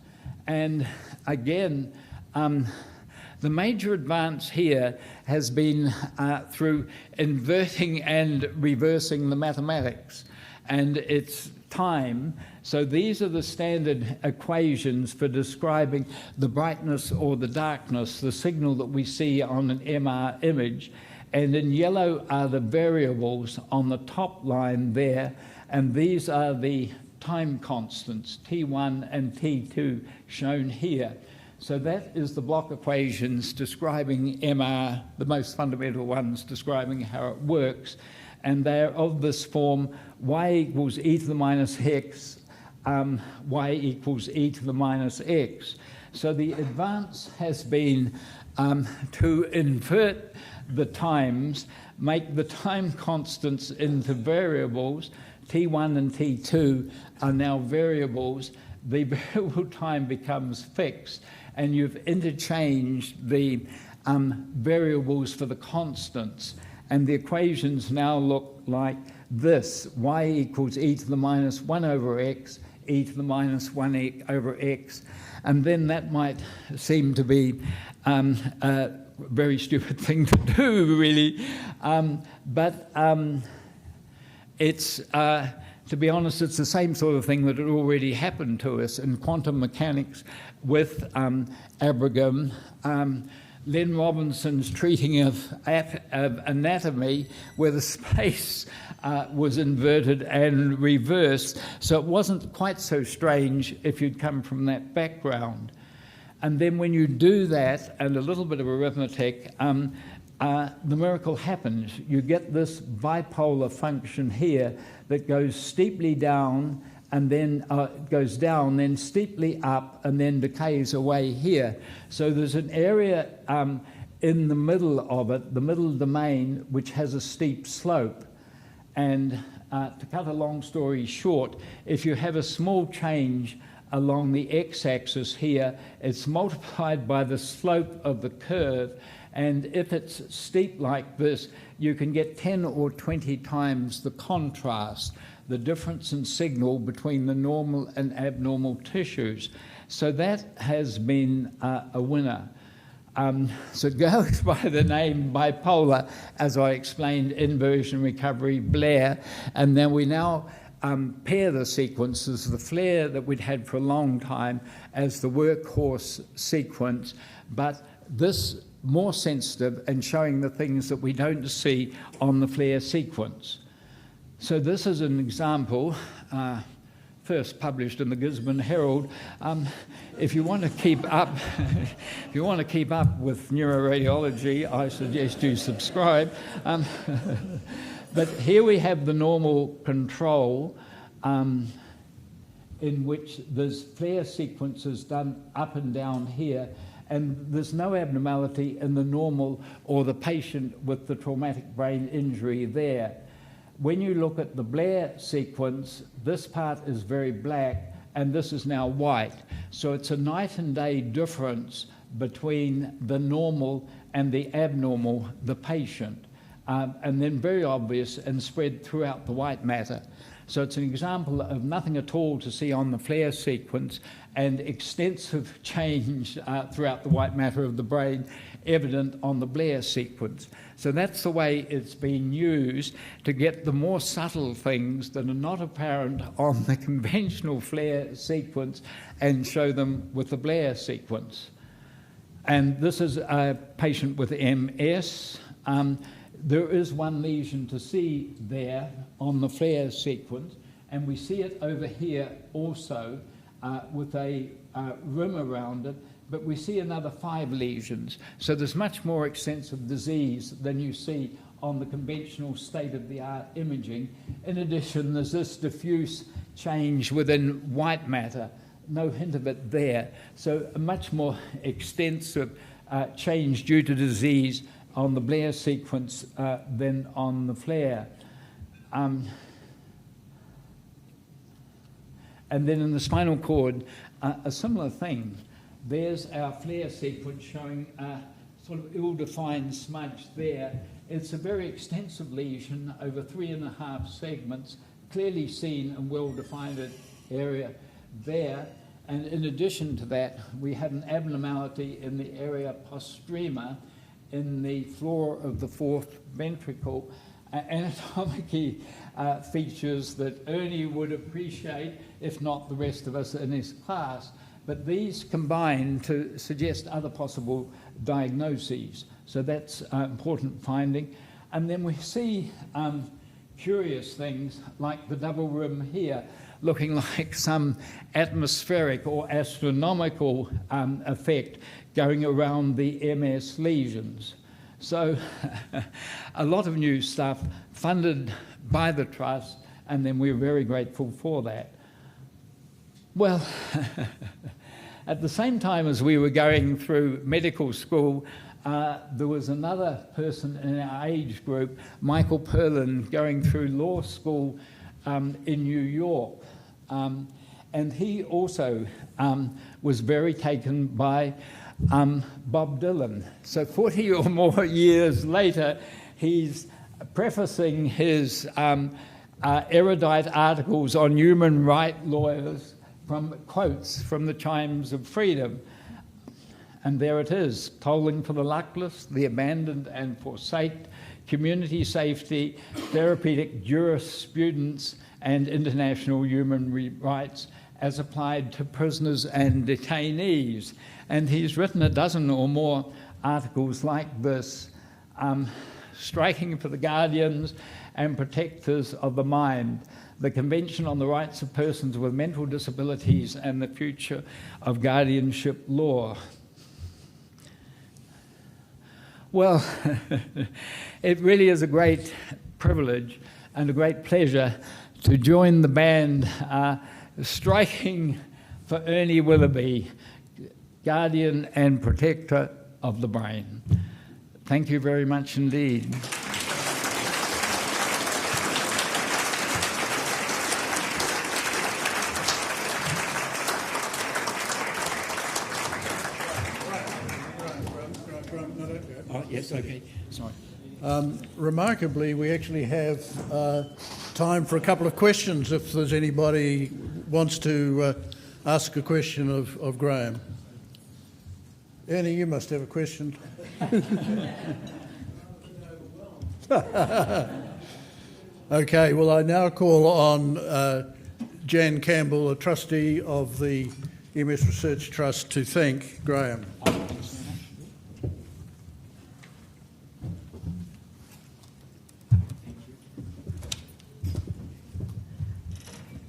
and again, the major advance here has been through inverting and reversing the mathematics and its time. So these are the standard equations for describing the brightness or the darkness, the signal that we see on an MR image. And in yellow are the variables on the top line there, and these are the time constants, T1 and T2, shown here. So that is the block equations describing MR, the most fundamental ones describing how it works. And they're of this form: y equals e to the minus x, y equals e to the minus x. So the advance has been to invert the times, make the time constants into variables. T1 and T2 are now variables. The variable time becomes fixed, and you've interchanged the variables for the constants. And the equations now look like this: y equals e to the minus 1 over x, e to the minus 1 over x. And then that might seem to be a very stupid thing to do, really. But it's, to be honest, it's the same sort of thing that had already happened to us in quantum mechanics with Abraham. Len Robinson's treating of anatomy, where the space was inverted and reversed, so it wasn't quite so strange if you'd come from that background. And then when you do that and a little bit of arithmetic, the miracle happens. You get this bipolar function here that goes steeply down and then goes down, then steeply up, and then decays away here. So there's an area in the middle of it, the middle domain, which has a steep slope. And to cut a long story short, if you have a small change along the x-axis here, it's multiplied by the slope of the curve, and if it's steep like this, you can get 10 or 20 times the contrast, the difference in signal between the normal and abnormal tissues. So that has been a winner. So it goes by the name bipolar, as I explained, inversion, recovery, Blair, and then we now pair the sequences, the flare that we'd had for a long time as the workhorse sequence, but this more sensitive and showing the things that we don't see on the flare sequence. So this is an example, first published in the Gisborne Herald. If you want to keep up, if you want to keep up with neuroradiology, I suggest you subscribe. But here we have the normal control, in which there's flare sequences done up and down here, and there's no abnormality in the normal or the patient with the traumatic brain injury there. When you look at the Blair sequence, this part is very black and this is now white. So it's a night and day difference between the normal and the abnormal, the patient, and then very obvious and spread throughout the white matter. So it's an example of nothing at all to see on the FLAIR sequence and extensive change throughout the white matter of the brain evident on the Blair sequence. So that's the way it's been used to get the more subtle things that are not apparent on the conventional FLAIR sequence and show them with the Blair sequence. And this is a patient with MS. There is one lesion to see there on the FLAIR sequence, and we see it over here also with a rim around it, but we see another 5 lesions. So there's much more extensive disease than you see on the conventional state-of-the-art imaging. In addition, there's this diffuse change within white matter, no hint of it there. So a much more extensive change due to disease on the Blair sequence than on the FLAIR. And then in the spinal cord, a similar thing. There's our FLAIR sequence showing a sort of ill-defined smudge there. It's a very extensive lesion over 3.5 segments, clearly seen and well-defined area there. And in addition to that, we had an abnormality in the area postrema in the floor of the 4th ventricle, anatomically features that Ernie would appreciate, if not the rest of us in his class. But these combine to suggest other possible diagnoses. So that's an important finding. And then we see curious things like the double rim here, looking like some atmospheric or astronomical effect going around the MS lesions. So a lot of new stuff funded by the Trust, and then we're very grateful for that. Well, at the same time as we were going through medical school, there was another person in our age group, Michael Perlin, going through law school in New York. And he also was very taken by Bob Dylan. So 40 or more years later, he's prefacing his erudite articles on human rights lawyers from quotes from the Chimes of Freedom. And there it is, tolling for the luckless, the abandoned and forsaked, community safety, therapeutic jurisprudence, and international human rights as applied to prisoners and detainees. And he's written a dozen or more articles like this, striking for the guardians and protectors of the mind, the Convention on the Rights of Persons with Mental Disabilities and the Future of Guardianship Law. Well, it really is a great privilege and a great pleasure to join the band striking for Ernie Willoughby, guardian and protector of the brain. Thank you very much indeed. Oh, yes, okay, sorry. Remarkably, we actually have time for a couple of questions if there's anybody wants to ask a question of Graham. Ernie, you must have a question. Okay, well, I now call on Jan Campbell, a trustee of the MS Research Trust, to thank Graham.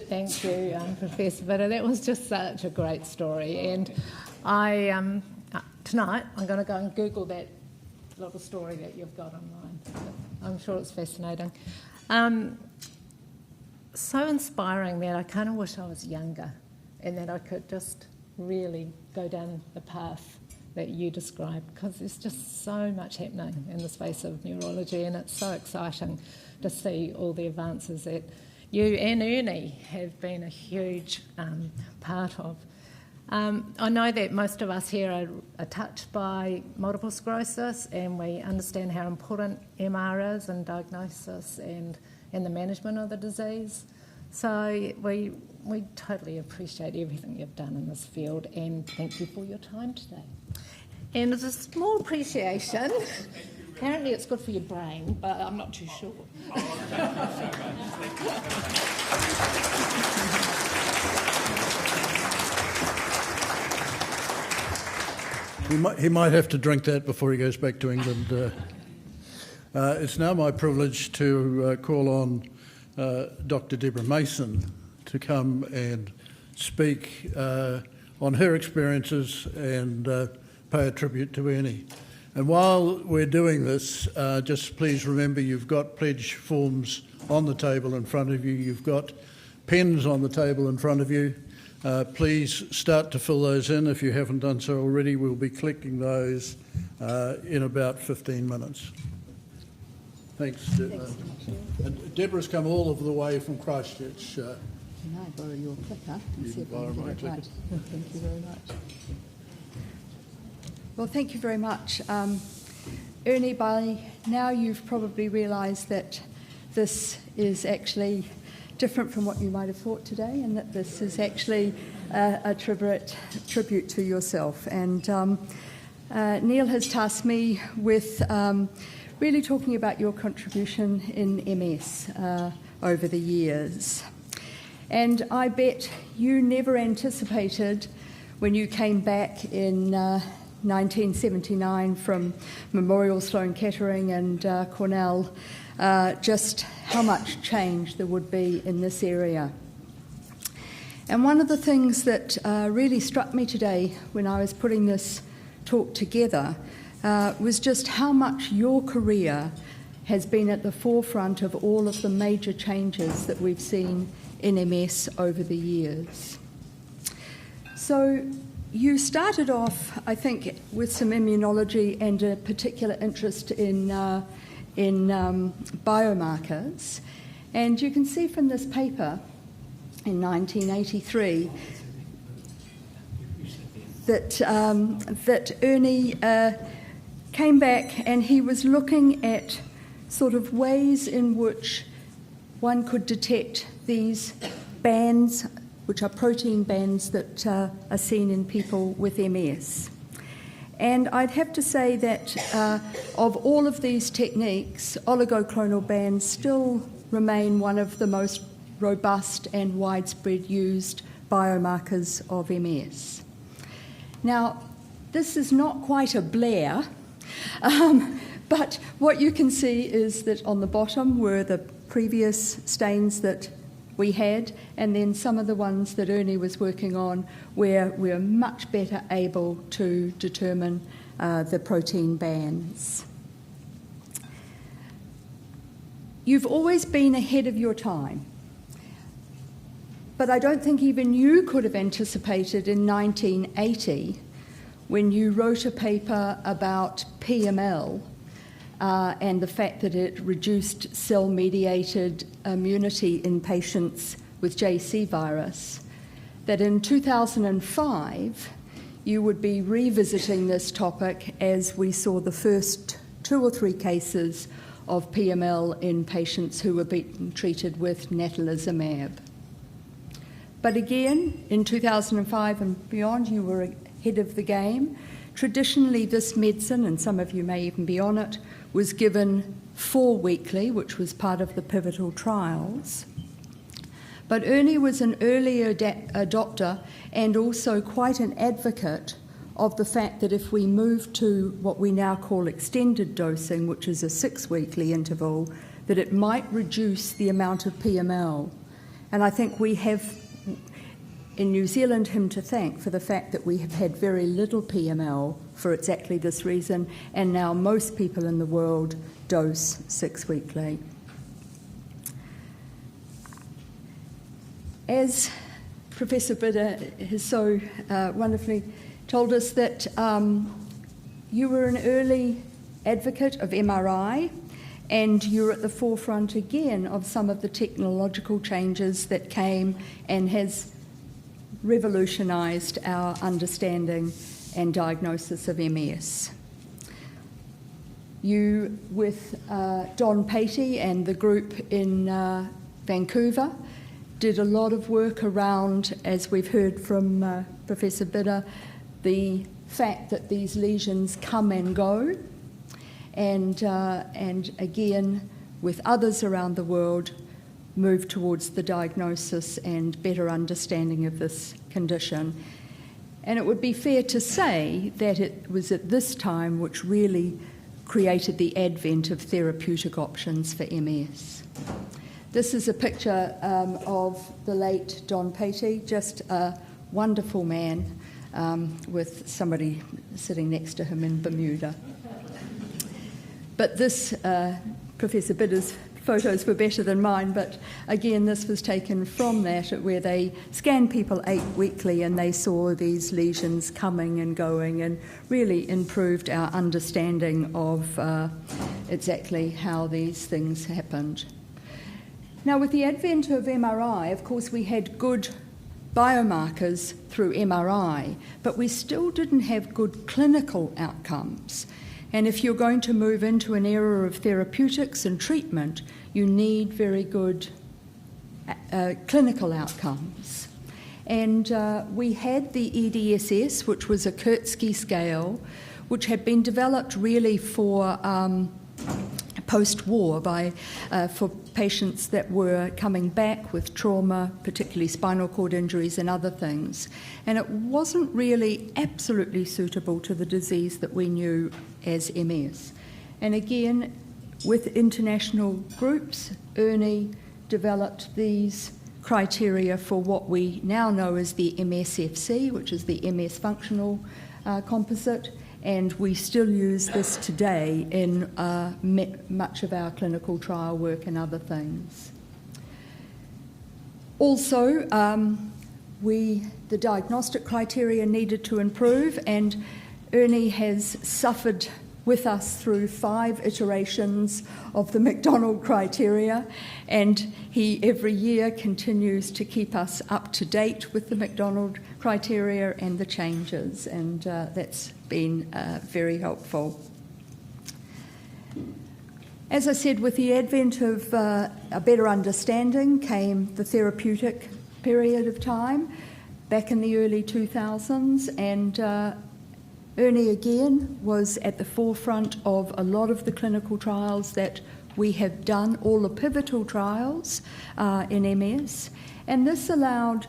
Thank you, Professor Bitter. That was just such a great story. And I tonight I'm going to go and Google that little story that you've got online. I'm sure it's fascinating. So inspiring that I kind of wish I was younger and that I could just really go down the path that you described, because there's just so much happening in the space of neurology, and it's so exciting to see all the advances that you and Ernie have been a huge part of. I know that most of us here are touched by multiple sclerosis, and we understand how important MR is in diagnosis and the management of the disease. So we totally appreciate everything you've done in this field, and thank you for your time today. And as a small appreciation, apparently it's good for your brain, but I'm not too sure. He might have to drink that before he goes back to England. It's now my privilege to call on Dr. Deborah Mason to come and speak on her experiences and pay a tribute to Ernie. And while we're doing this, just please remember you've got pledge forms on the table in front of you. You've got pens on the table in front of you. Please start to fill those in if you haven't done so already. We'll be collecting those in about 15 minutes. Thanks, Deborah. And Deborah's come all of the way from Christchurch. Can I borrow your clicker? You can borrow my clicker. Right. Thank you very much. Well, thank you very much. Ernie, by now you've probably realised that this is actually different from what you might have thought today, and that this is actually a tribute to yourself. And Neil has tasked me with really talking about your contribution in MS over the years. And I bet you never anticipated when you came back in 1979 from Memorial Sloan Kettering and Cornell just how much change there would be in this area. And one of the things that really struck me today when I was putting this talk together was just how much your career has been at the forefront of all of the major changes that we've seen in MS over the years. So you started off, I think, with some immunology and a particular interest in biomarkers. And you can see from this paper in 1983 that Ernie came back and he was looking at sort of ways in which one could detect these bands, which are protein bands that are seen in people with MS. And I'd have to say that of all of these techniques, oligoclonal bands still remain one of the most robust and widespread used biomarkers of MS. Now, this is not quite a Blair, but what you can see is that on the bottom were the previous stains that we had, and then some of the ones that Ernie was working on where we're much better able to determine the protein bands. You've always been ahead of your time, but I don't think even you could have anticipated in 1980 when you wrote a paper about PML and the fact that it reduced cell-mediated immunity in patients with JC virus, that in 2005 you would be revisiting this topic as we saw the first 2 or 3 cases of PML in patients who were being treated with natalizumab. But again, in 2005 and beyond, you were ahead of the game. Traditionally, this medicine, and some of you may even be on it, was given 4 weekly, which was part of the pivotal trials. But Ernie was an early adopter and also quite an advocate of the fact that if we move to what we now call extended dosing, which is a 6 weekly interval, that it might reduce the amount of PML. And I think we have in New Zealand him to thank for the fact that we have had very little PML for exactly this reason, and now most people in the world dose 6 weekly. As Professor Bidder has so wonderfully told us, that you were an early advocate of MRI, and you're at the forefront again of some of the technological changes that came and has revolutionised our understanding and diagnosis of MS. You, with Don Patey and the group in Vancouver, did a lot of work around, as we've heard from Professor Bidder, the fact that these lesions come and go, and again, with others around the world, move towards the diagnosis and better understanding of this condition. And it would be fair to say that it was at this time which really created the advent of therapeutic options for MS. This is a picture of the late Don Patey, just a wonderful man with somebody sitting next to him in Bermuda. But this, Professor Bidder's photos were better than mine, but again, this was taken from that, where they scanned people 8 weekly and they saw these lesions coming and going and really improved our understanding of exactly how these things happened. Now, with the advent of MRI, of course, we had good biomarkers through MRI, but we still didn't have good clinical outcomes. And if you're going to move into an era of therapeutics and treatment, you need very good clinical outcomes. And we had the EDSS, which was a Kurtzky scale, which had been developed really for post-war for patients that were coming back with trauma, particularly spinal cord injuries and other things. And it wasn't really absolutely suitable to the disease that we knew as MS. And again, with international groups, Ernie developed these criteria for what we now know as the MSFC, which is the MS Functional Composite, and we still use this today in much of our clinical trial work and other things. Also, the diagnostic criteria needed to improve, and Ernie has suffered with us through 5 iterations of the McDonald criteria, and he every year continues to keep us up to date with the McDonald criteria and the changes, and that's been very helpful. As I said, with the advent of a better understanding came the therapeutic period of time back in the early 2000s, and Ernie again was at the forefront of a lot of the clinical trials that we have done, all the pivotal trials in MS, and this allowed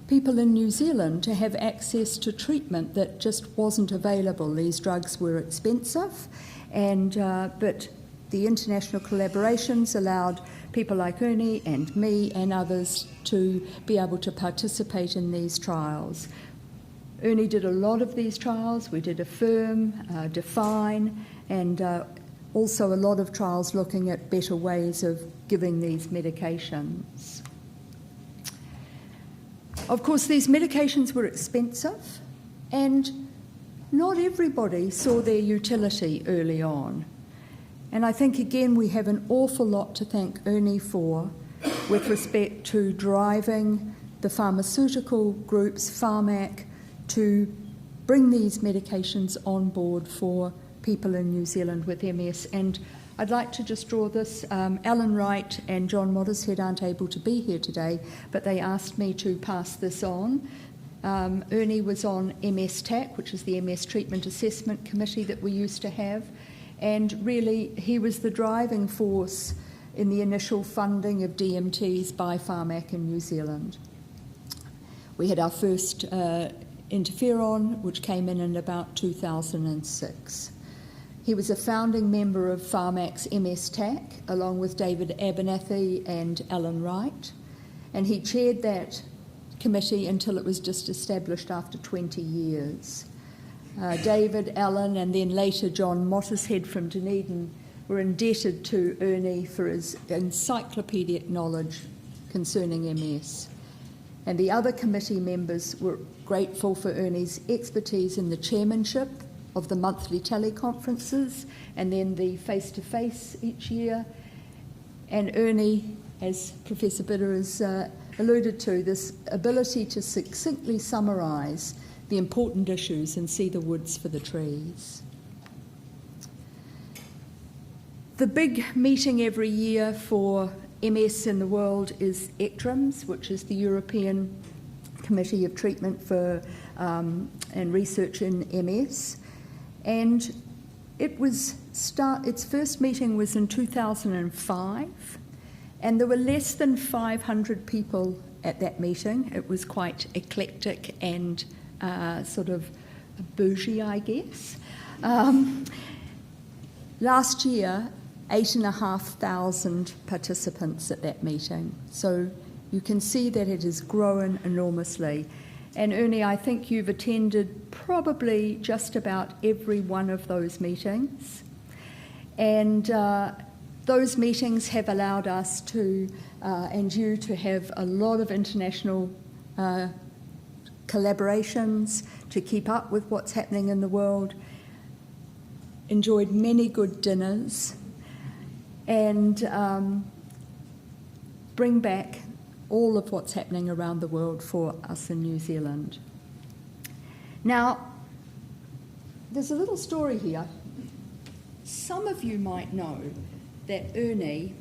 people in New Zealand to have access to treatment that just wasn't available. These drugs were expensive, and but the international collaborations allowed people like Ernie and me and others to be able to participate in these trials. Ernie did a lot of these trials. We did Affirm, Define, and also a lot of trials looking at better ways of giving these medications. Of course, these medications were expensive, and not everybody saw their utility early on. And I think, again, we have an awful lot to thank Ernie for with respect to driving the pharmaceutical groups, Pharmac, to bring these medications on board for people in New Zealand with MS. And I'd like to just draw this. Alan Wright and John Mottershead aren't able to be here today, but they asked me to pass this on. Ernie was on MS-TAC, which is the MS Treatment Assessment Committee that we used to have, and really he was the driving force in the initial funding of DMTs by Pharmac in New Zealand. We had our first interferon, which came in about 2006. He was a founding member of Pharmac's MS-TAC, along with David Abernathy and Alan Wright, and he chaired that committee until it was just established after 20 years. David, Alan, and then later John Mottershead from Dunedin were indebted to Ernie for his encyclopedic knowledge concerning MS. And the other committee members were grateful for Ernie's expertise in the chairmanship of the monthly teleconferences and then the face-to-face each year. And Ernie, as Professor Bidder has alluded to, this ability to succinctly summarise the important issues and see the woods for the trees. The big meeting every year for MS in the world is ECTRIMS, which is the European Committee of Treatment for and Research in MS. And its first meeting was in 2005, and there were less than 500 people at that meeting. It was quite eclectic and sort of bougie, I guess. Last year, 8,500 participants at that meeting. So you can see that it has grown enormously. And Ernie, I think you've attended probably just about every one of those meetings. And those meetings have allowed us to, and you, to have a lot of international collaborations, to keep up with what's happening in the world, enjoyed many good dinners, and bring back all of what's happening around the world for us in New Zealand. Now, there's a little story here. Some of you might know that Ernie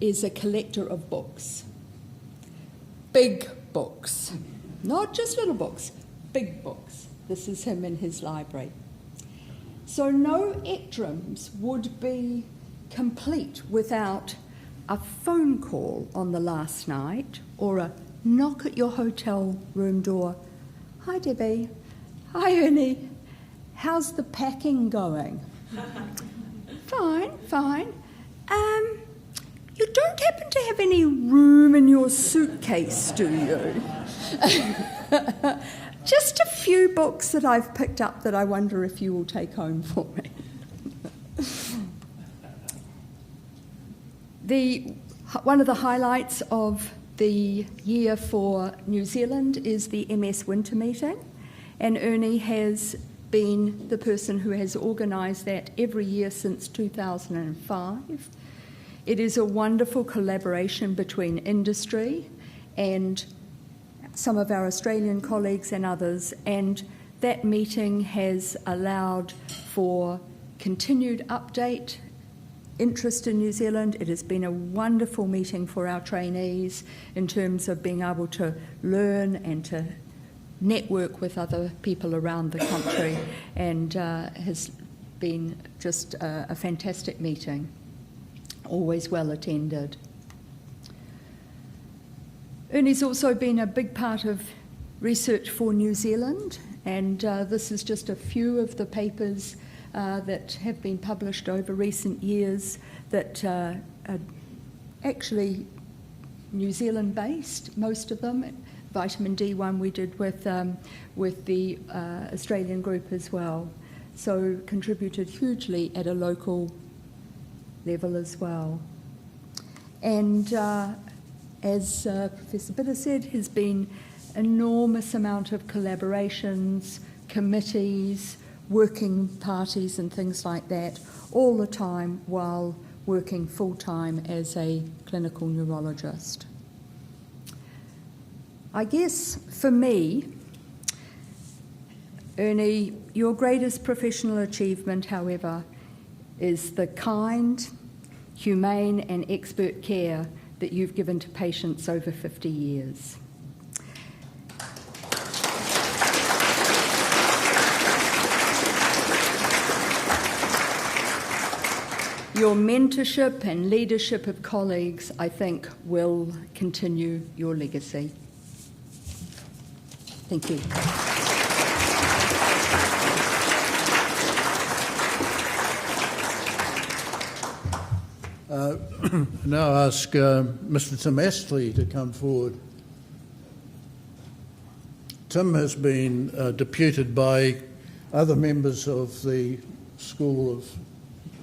is a collector of books. Big books. Not just little books, big books. This is him in his library. So no ECTRIMS would be complete without a phone call on the last night or a knock at your hotel room door. Hi, Debbie. Hi, Ernie. How's the packing going? Fine. You don't happen to have any room in your suitcase, do you? Just a few books that I've picked up that I wonder if you will take home for me. One of the highlights of the year for New Zealand is the MS Winter Meeting, and Ernie has been the person who has organised that every year since 2005. It is a wonderful collaboration between industry and some of our Australian colleagues and others, and that meeting has allowed for continued update, interest in New Zealand. It has been a wonderful meeting for our trainees in terms of being able to learn and to network with other people around the country, and has been just a fantastic meeting, always well attended. Ernie's also been a big part of research for New Zealand, and this is just a few of the papers that have been published over recent years that are actually New Zealand-based, most of them. Vitamin D one we did with the Australian group as well, so contributed hugely at a local level as well. And as Professor Bitter said, has been enormous amount of collaborations, committees, working parties and things like that, all the time while working full-time as a clinical neurologist. I guess for me, Ernie, your greatest professional achievement, however, is the kind, humane and expert care that you've given to patients over 50 years. Your mentorship and leadership of colleagues, I think, will continue your legacy. Thank you. Now ask Mr. Tim Astley to come forward. Tim has been deputed by other members of the School of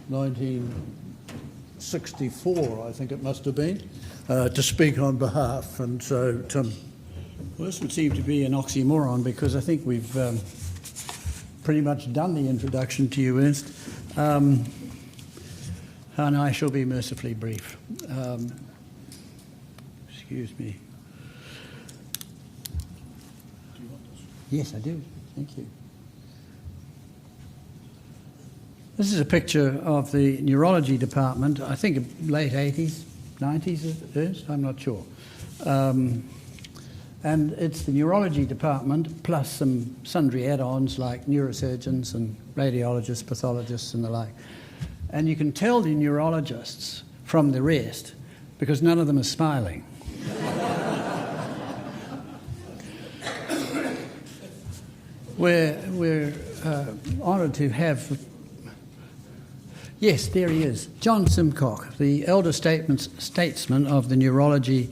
1964, I think it must have been, to speak on behalf. And so, Tim. Well, this would seem to be an oxymoron because I think we've pretty much done the introduction to you, Ernst. And I shall be mercifully brief. Excuse me. Do you want this? Yes, I do. Thank you. This is a picture of the neurology department, I think late 80s, 90s, Ernst? I'm not sure. And it's the neurology department plus some sundry add-ons like neurosurgeons and radiologists, pathologists and the like. And you can tell the neurologists from the rest because none of them are smiling. We're honoured to have... Yes, there he is, John Simcock, the elder statesman of the neurology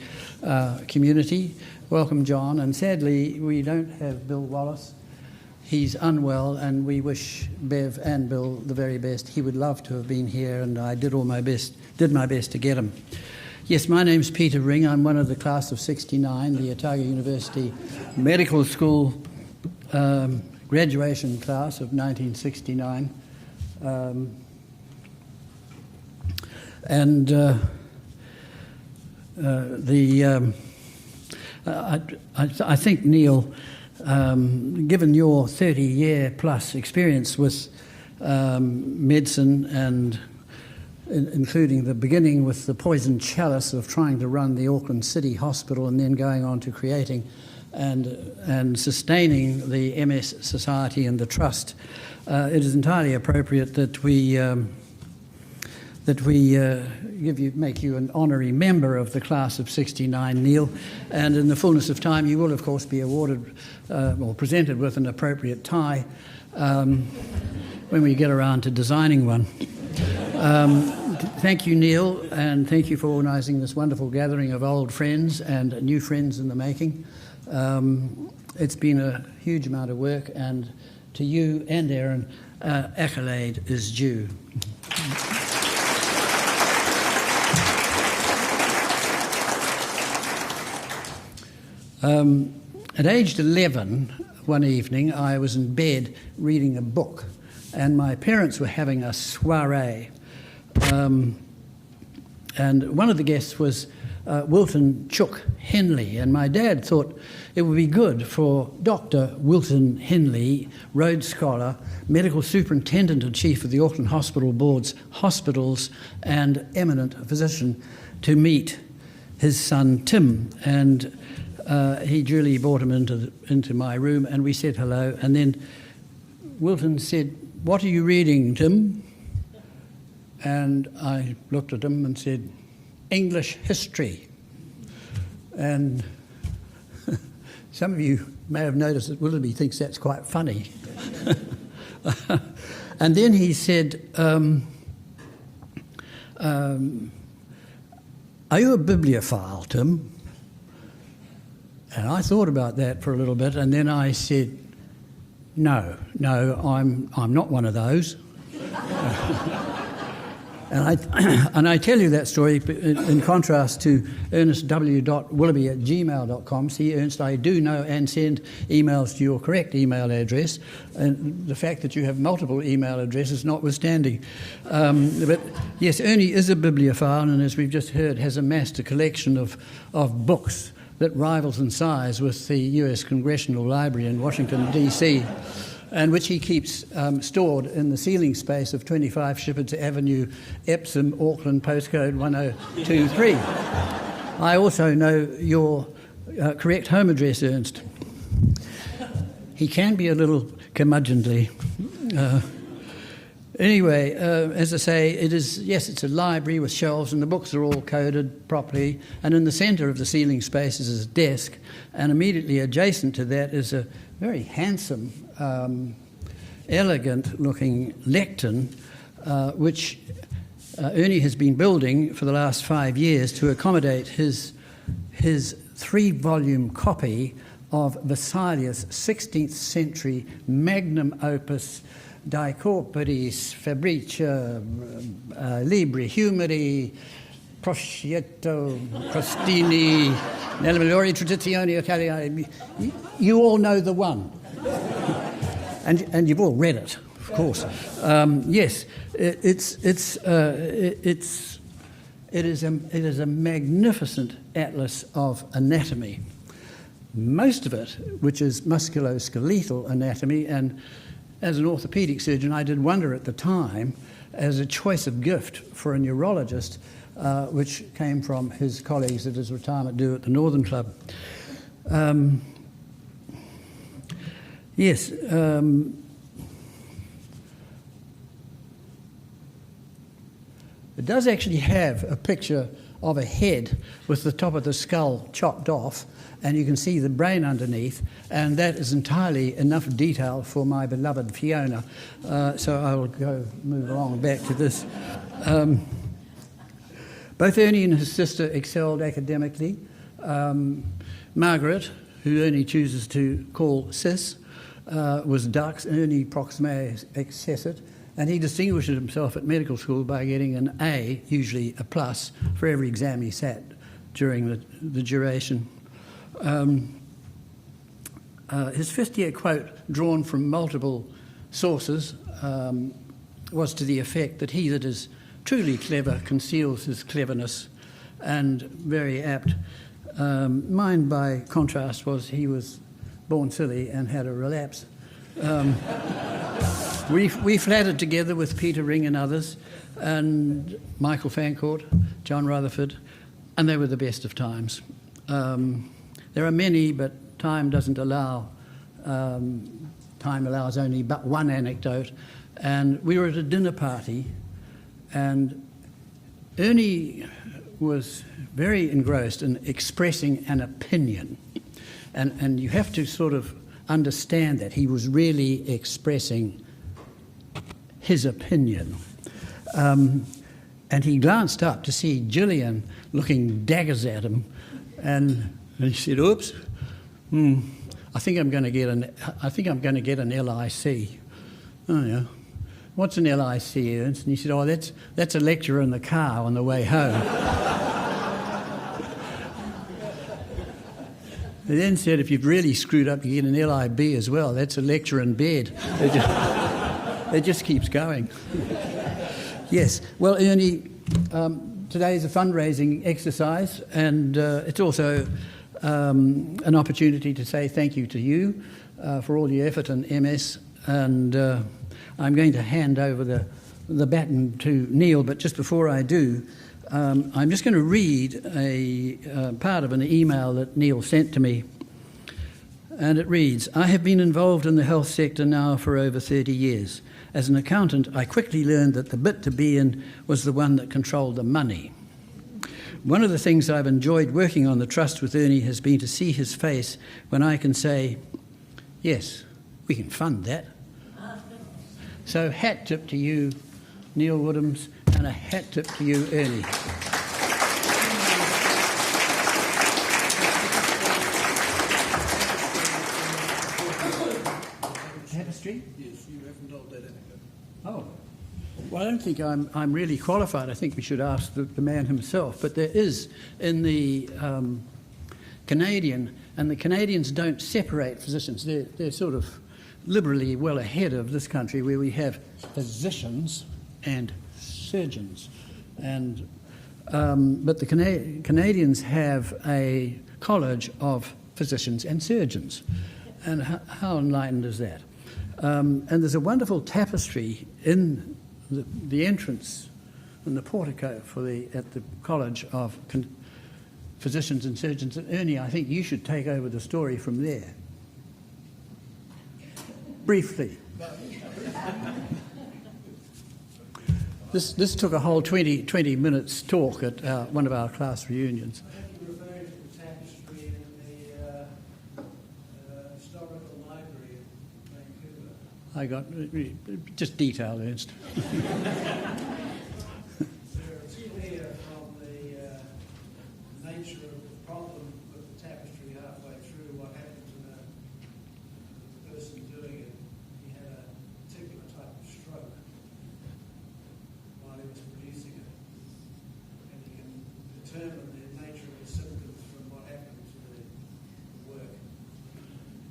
community. Welcome, John. And sadly, we don't have Bill Wallace. He's unwell, and we wish Bev and Bill the very best. He would love to have been here, and I did my best to get him. Yes, my name's Peter Ring. I'm one of the class of 69, the Otago University Medical School graduation class of 1969. I think, Neil, given your 30-year plus experience with medicine and including the beginning with the poison chalice of trying to run the Auckland City Hospital and then going on to creating and sustaining the MS Society and the Trust, it is entirely appropriate that we make you an honorary member of the class of 69, Neil, and in the fullness of time you will of course be awarded or presented with an appropriate tie when we get around to designing one. Thank you, Neil, and thank you for organising this wonderful gathering of old friends and new friends in the making. It's been a huge amount of work, and to you and Aaron, accolade is due. At aged 11, one evening, I was in bed reading a book, and my parents were having a soiree. And one of the guests was Wilton Chook Henley, and my dad thought it would be good for Dr. Wilton Henley, Rhodes Scholar, Medical Superintendent and Chief of the Auckland Hospital Board's hospitals and eminent physician, to meet his son Tim. And he duly brought him into my room, and we said hello. And then Wilton said, "What are you reading, Tim?" And I looked at him and said, "English history." And some of you may have noticed that Willoughby thinks that's quite funny. And then he said, "Are you a bibliophile, Tim?" And I thought about that for a little bit, and then I said, No, I'm not one of those. And I tell you that story in contrast to ernestw.willoughby@gmail.com. See, Ernst, I do know and send emails to your correct email address, and the fact that you have multiple email addresses notwithstanding. But yes, Ernie is a bibliophile, and as we've just heard, has amassed a collection of books that rivals in size with the US Congressional Library in Washington, D.C., and which he keeps stored in the ceiling space of 25 Shepherds Avenue, Epsom, Auckland, postcode 1023. I also know your correct home address, Ernst. He can be a little curmudgeonly. Anyway, as I say, it's a library with shelves, and the books are all coded properly, and in the centre of the ceiling space is his desk, and immediately adjacent to that is a very handsome, elegant-looking lectern, which Ernie has been building for the last 5 years to accommodate his 3-volume copy of Vesalius' 16th century magnum opus De Corporis Fabricia Libri Humeri Prosciutto Crostini nelle migliori tradizioni italiane. You all know the one, and you've all read it, of course. Yes, it is a magnificent atlas of anatomy. Most of it, which is musculoskeletal anatomy, and as an orthopaedic surgeon, I did wonder at the time, as a choice of gift for a neurologist, which came from his colleagues at his retirement do at the Northern Club. Yes. It does actually have a picture of a head with the top of the skull chopped off, and you can see the brain underneath, and that is entirely enough detail for my beloved Fiona. So I'll move along back to this. Both Ernie and his sister excelled academically. Margaret, who Ernie chooses to call Sis, was Dux, Ernie Proximae accessit, and he distinguished himself at medical school by getting an A, usually a plus, for every exam he sat during the duration. His fifth-year quote, drawn from multiple sources, was to the effect that he that is truly clever conceals his cleverness, and very apt. Mine, by contrast, was he was born silly and had a relapse. We flattered together with Peter Ring and others, and Michael Fancourt, John Rutherford, and they were the best of times. There are many, but time doesn't allow. Time allows only but one anecdote. And we were at a dinner party, and Ernie was very engrossed in expressing an opinion. And you have to sort of understand that he was really expressing his opinion. And he glanced up to see Gillian looking daggers at him, and he said, "Oops, I think I'm going to get an LIC." Oh yeah, what's an LIC, Ernst? And he said, "Oh, that's a lecture in the car on the way home." He then said, "If you've really screwed up, you get an LIB as well. That's a lecture in bed." It just keeps going. Yes. Well, Ernie, today is a fundraising exercise, and it's also an opportunity to say thank you to you for all your effort in MS. And I'm going to hand over the baton to Neil, but just before I do, I'm just going to read a part of an email that Neil sent to me. And it reads, "I have been involved in the health sector now for over 30 years. As an accountant, I quickly learned that the bit to be in was the one that controlled the money. One of the things I've enjoyed working on the trust with Ernie has been to see his face when I can say, yes, we can fund that. So hat tip to you, Neil Woodhams, and a hat tip to you, Ernie." Tapestry? Yes, you haven't told that anecdote. Oh. Well, I don't think I'm really qualified. I think we should ask the man himself. But there is in the Canadian, and the Canadians don't separate physicians. They're sort of liberally well ahead of this country, where we have physicians and surgeons. And but the Canadians have a college of physicians and surgeons. And how enlightened is that? And there's a wonderful tapestry in the entrance and the portico at the College of Physicians and Surgeons. And Ernie, I think you should take over the story from there. Briefly. This took a whole 20 minutes talk at one of our class reunions. I got just detail, Ernst. It's clear from the nature of the problem with the tapestry halfway through what happened to the person doing it. He had a particular type of stroke while he was producing it, and you can determine the nature of the symptoms from what happened to the work.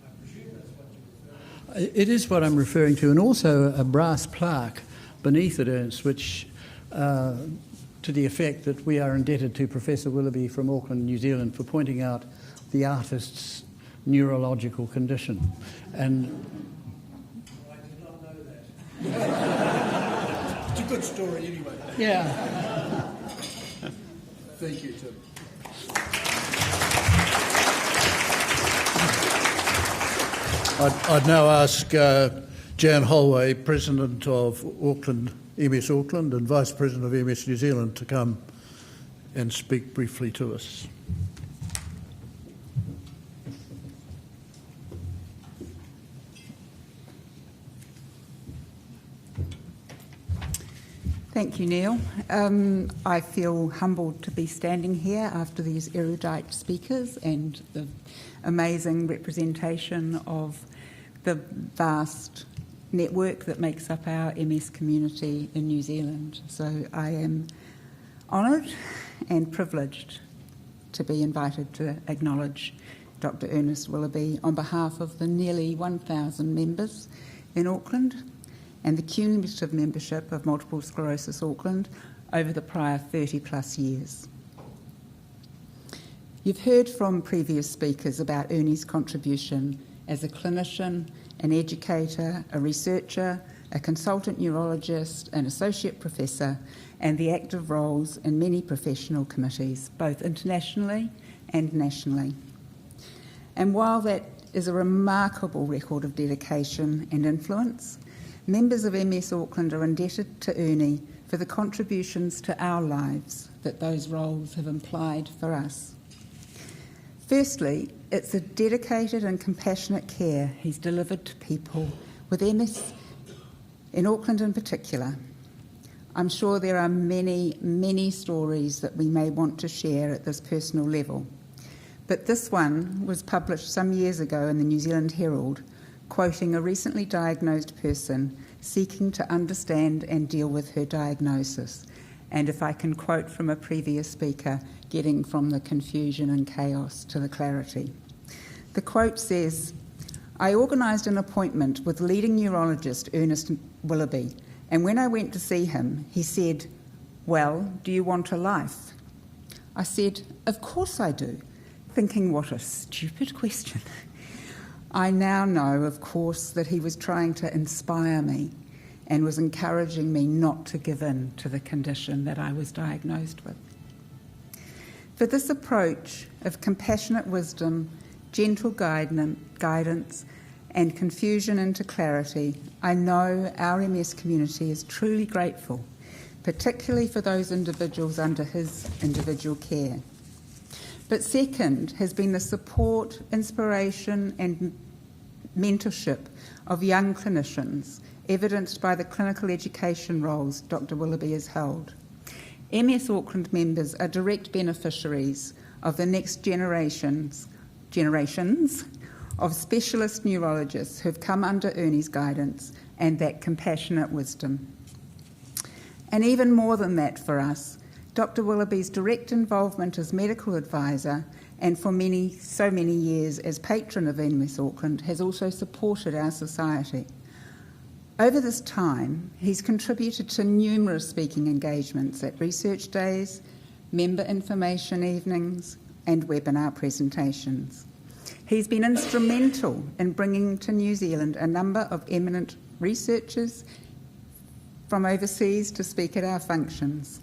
I presume that's what you refer to. It is what I'm referring to, and also a brass plaque beneath it, Ernst, which to the effect that we are indebted to Professor Willoughby from Auckland, New Zealand, for pointing out the artist's neurological condition. And I did not know that. It's a good story anyway. yeah. Thank you, Tim. I'd now ask Jan Holway, President of MS Auckland and Vice President of MS New Zealand, to come and speak briefly to us. Thank you, Neil. I feel humbled to be standing here after these erudite speakers and the amazing representation of the vast network that makes up our MS community in New Zealand. So I am honoured and privileged to be invited to acknowledge Dr. Ernest Willoughby on behalf of the nearly 1,000 members in Auckland and the cumulative membership of Multiple Sclerosis Auckland over the prior 30 plus years. You've heard from previous speakers about Ernie's contribution as a clinician, an educator, a researcher, a consultant neurologist, an associate professor, and the active roles in many professional committees, both internationally and nationally. And while that is a remarkable record of dedication and influence, members of MS Auckland are indebted to Ernie for the contributions to our lives that those roles have implied for us. Firstly, it's the dedicated and compassionate care he's delivered to people with MS in Auckland in particular. I'm sure there are many, many stories that we may want to share at this personal level, but this one was published some years ago in the New Zealand Herald, quoting a recently diagnosed person seeking to understand and deal with her diagnosis. And if I can quote from a previous speaker, getting from the confusion and chaos to the clarity. The quote says, "I organised an appointment with leading neurologist Ernest Willoughby, and when I went to see him, he said, 'Well, do you want a life?' I said, 'Of course I do,' thinking what a stupid question. I now know, of course, that he was trying to inspire me and was encouraging me not to give in to the condition that I was diagnosed with. For this approach of compassionate wisdom, gentle guidance, and confusion into clarity, I know our MS community is truly grateful, particularly for those individuals under his individual care. But second has been the support, inspiration and mentorship of young clinicians, evidenced by the clinical education roles Dr. Willoughby has held. MS Auckland members are direct beneficiaries of the next generations of specialist neurologists who have come under Ernie's guidance and that compassionate wisdom. And even more than that for us, Dr. Willoughby's direct involvement as medical advisor and for so many years as patron of MS Auckland has also supported our society. Over this time, he's contributed to numerous speaking engagements at research days, member information evenings, and webinar presentations. He's been instrumental in bringing to New Zealand a number of eminent researchers from overseas to speak at our functions.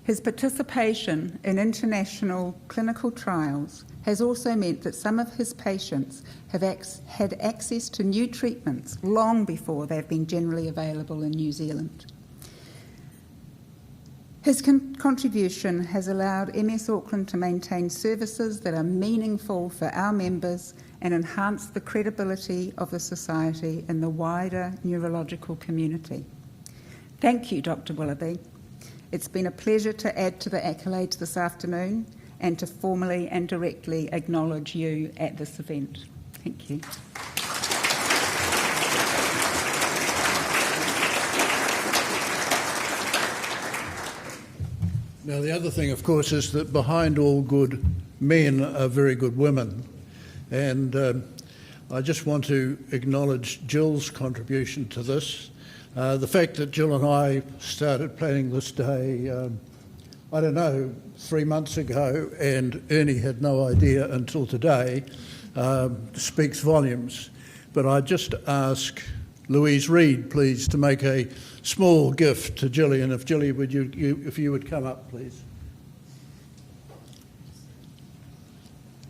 His participation in international clinical trials has also meant that some of his patients have had access to new treatments long before they've been generally available in New Zealand. His contribution has allowed MS Auckland to maintain services that are meaningful for our members and enhance the credibility of the society in the wider neurological community. Thank you, Dr. Willoughby. It's been a pleasure to add to the accolades this afternoon and to formally and directly acknowledge you at this event. Thank you. Now, the other thing, of course, is that behind all good men are very good women. And I just want to acknowledge Jill's contribution to this. The fact that Jill and I started planning this day, 3 months ago, and Ernie had no idea until today, speaks volumes. But I just ask Louise Reid, please, to make a small gift to Gillian. If Gillian, if you would come up, please.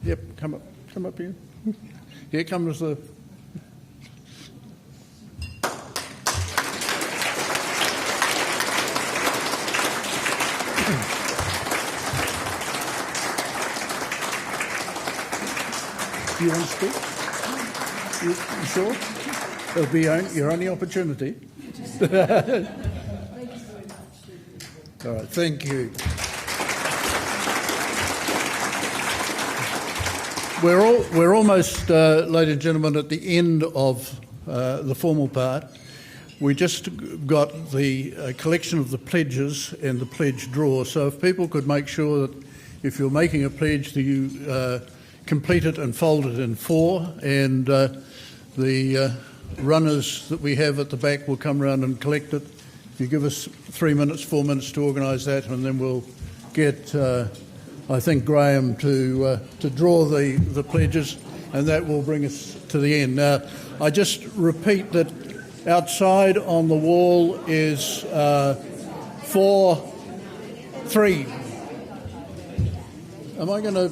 Yep, come up here. Here comes the... Do you want to speak? You sure? It'll be your only opportunity. All right, thank you. We're almost, ladies and gentlemen, at the end of the formal part. We just got the collection of the pledges and the pledge draw. So if people could make sure that if you're making a pledge, that you complete it and fold it in four, and the runners that we have at the back will come around and collect it. If you give us 3 minutes, 4 minutes to organise that, and then we'll get, I think, Graham to draw the pledges, and that will bring us to the end. Now, I just repeat that outside on the wall is 3. Am I going to...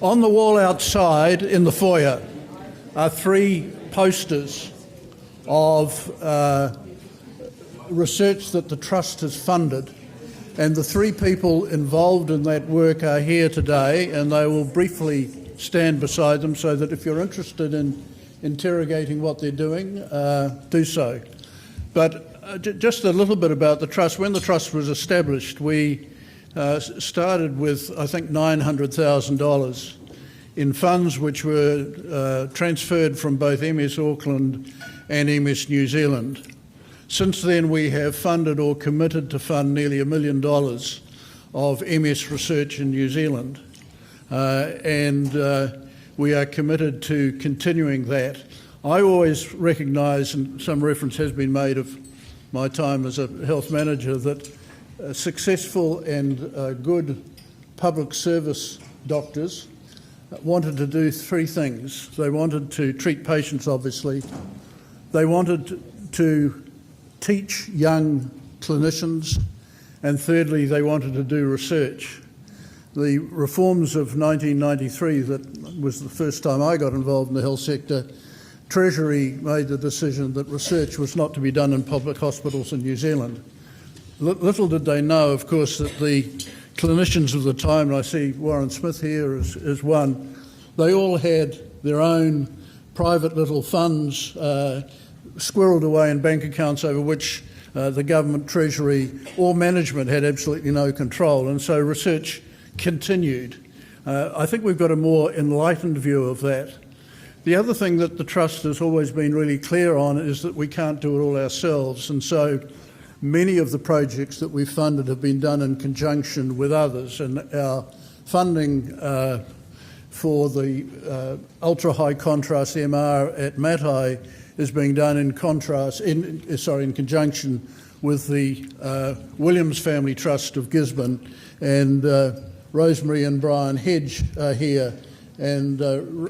On the wall outside in the foyer are 3 posters of research that the Trust has funded, and the 3 people involved in that work are here today, and they will briefly stand beside them so that if you're interested in interrogating what they're doing, do so. But just a little bit about the Trust. When the Trust was established, we started with, I think, $900,000 in funds which were transferred from both MS Auckland and MS New Zealand. Since then, we have funded or committed to fund nearly $1 million of MS research in New Zealand, and we are committed to continuing that. I always recognise, and some reference has been made of my time as a health manager, that successful and good public service doctors wanted to do 3 things. They wanted to treat patients, obviously. They wanted to teach young clinicians, and thirdly, they wanted to do research. The reforms of 1993, that was the first time I got involved in the health sector, Treasury made the decision that research was not to be done in public hospitals in New Zealand. Little did they know, of course, that the clinicians of the time, and I see Warren Smith here is one, they all had their own private little funds squirreled away in bank accounts over which the government, Treasury or management had absolutely no control, and so research continued. I think we've got a more enlightened view of that. The other thing that the Trust has always been really clear on is that we can't do it all ourselves, and so many of the projects that we've funded have been done in conjunction with others, and our funding for the ultra-high contrast MR at Matai is being done in conjunction with the Williams Family Trust of Gisborne, and Rosemary and Brian Hedge are here, and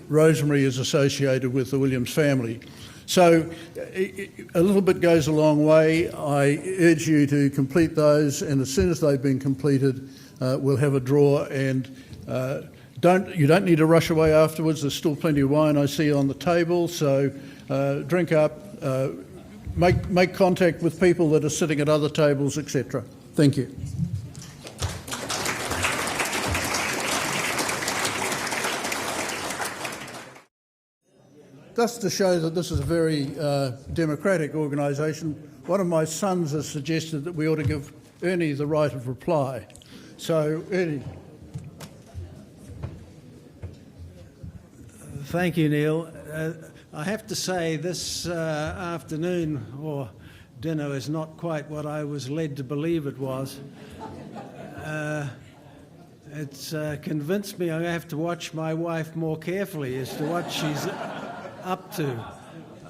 Rosemary is associated with the Williams family. So a little bit goes a long way. I urge you to complete those, and as soon as they've been completed, we'll have a draw, and you don't need to rush away afterwards. There's still plenty of wine I see on the table, so drink up, make contact with people that are sitting at other tables, etc. Thank you. Just to show that this is a very democratic organisation, one of my sons has suggested that we ought to give Ernie the right of reply. So, Ernie. Thank you, Neil. I have to say this afternoon or dinner is not quite what I was led to believe it was. It's convinced me I have to watch my wife more carefully as to what she's up to.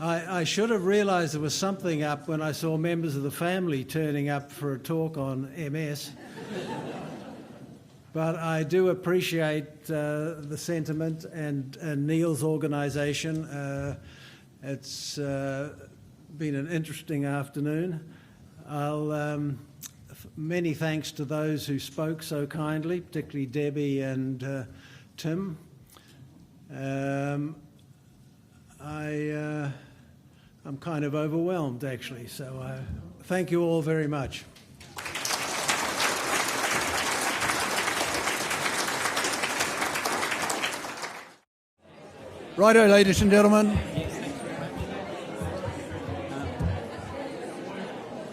I should have realised there was something up when I saw members of the family turning up for a talk on MS. But I do appreciate the sentiment and Neil's organisation. It's been an interesting afternoon. I'll many thanks to those who spoke so kindly, particularly Debbie and Tim. I'm kind of overwhelmed, actually, so thank you all very much. Righto, ladies and gentlemen.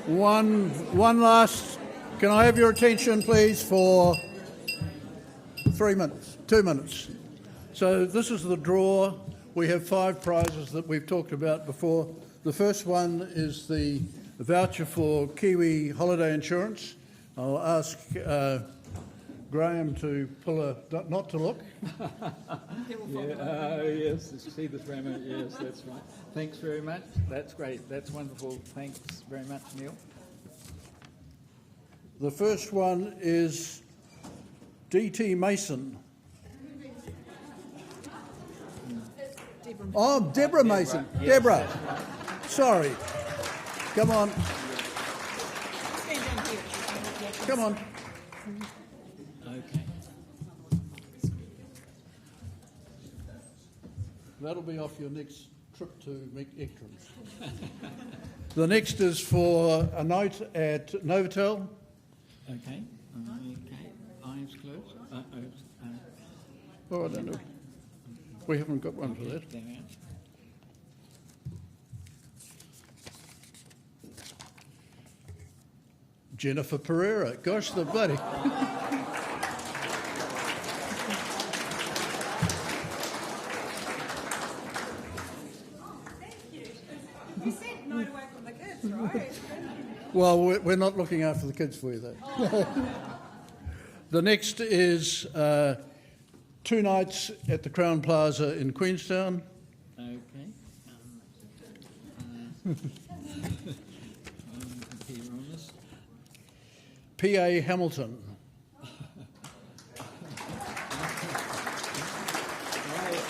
One last. Can I have your attention, please, for 3 minutes, 2 minutes? So this is the draw. We have 5 prizes that we've talked about before. The first one is the voucher for Kiwi holiday insurance. I'll ask Graham to pull not to look. Yes, see the tremor. Yes, that's right. Thanks very much. That's great. That's wonderful. Thanks very much, Neil. The first one is D.T. Mason. Oh, Deborah Mason. Yes, Deborah. Sorry. Come on. Come on. Okay. That'll be off your next trip to Ectrams. The next is for a night at Novotel. Okay. Okay. Eyes closed. Oh, I don't know. We haven't got one for that. There we are. Jennifer Pereira. Gosh, the bloody. You said night away from the kids, right? Well, we're not looking after the kids for you, though. The next is 2 nights at the Crown Plaza in Queenstown. Okay. Here on this. P.A. Hamilton.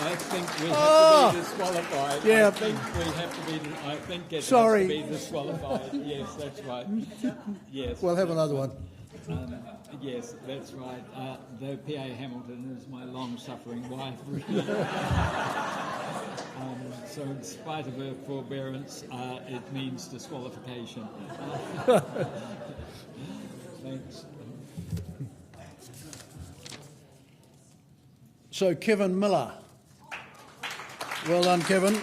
I think we have to be disqualified. Yeah. I think we have to be. I think it Sorry. has to be disqualified. Yes, that's right. Yes. We'll have another one. Yes, that's right. Though P.A. Hamilton is my long-suffering wife, so in spite of her forbearance, it means disqualification. Thanks. So, Kevin Miller. Well done, Kevin.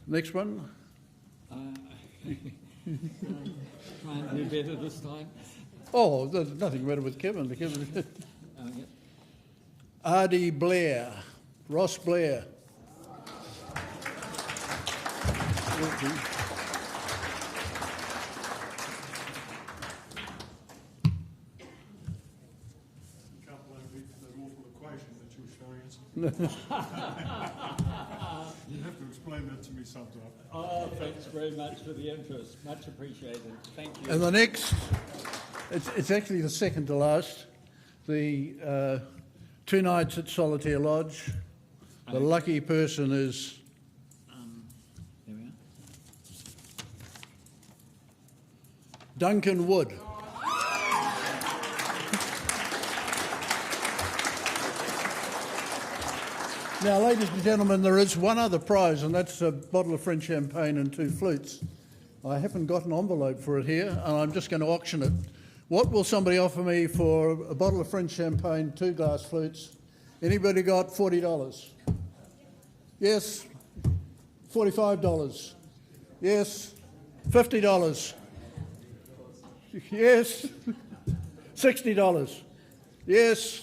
Next one. Try and do better this time. Oh, there's nothing better with Kevin. Yeah. Ardy Blair. Ross Blair. You have to explain that to me sometime. Oh, thanks very much for the interest. Much appreciated. Thank you. And the next, it's actually the second to last, the 2 nights at Solitaire Lodge. The lucky person is There we are. Duncan Wood. Now, ladies and gentlemen, there is one other prize, and that's a bottle of French champagne and 2 flutes. I haven't got an envelope for it here, and I'm just going to auction it. What will somebody offer me for a bottle of French champagne, 2 glass flutes? Anybody got $40? Yes. $45? Yes. $50? Yes. $60? Yes.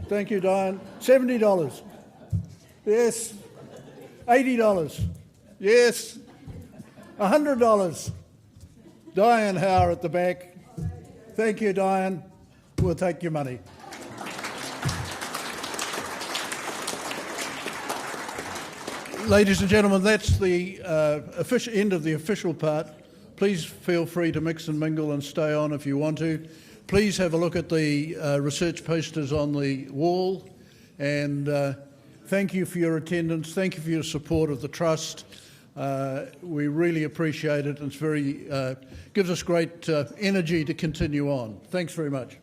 Thank you, Diane. $70? Yes. $80? Yes. $100? Diane Hower at the back. Thank you, Diane. We'll take your money. Ladies and gentlemen, that's the end of the official part. Please feel free to mix and mingle and stay on if you want to. Please have a look at the research posters on the wall, and thank you for your attendance. Thank you for your support of the Trust. We really appreciate it, and it's very gives us great energy to continue on. Thanks very much.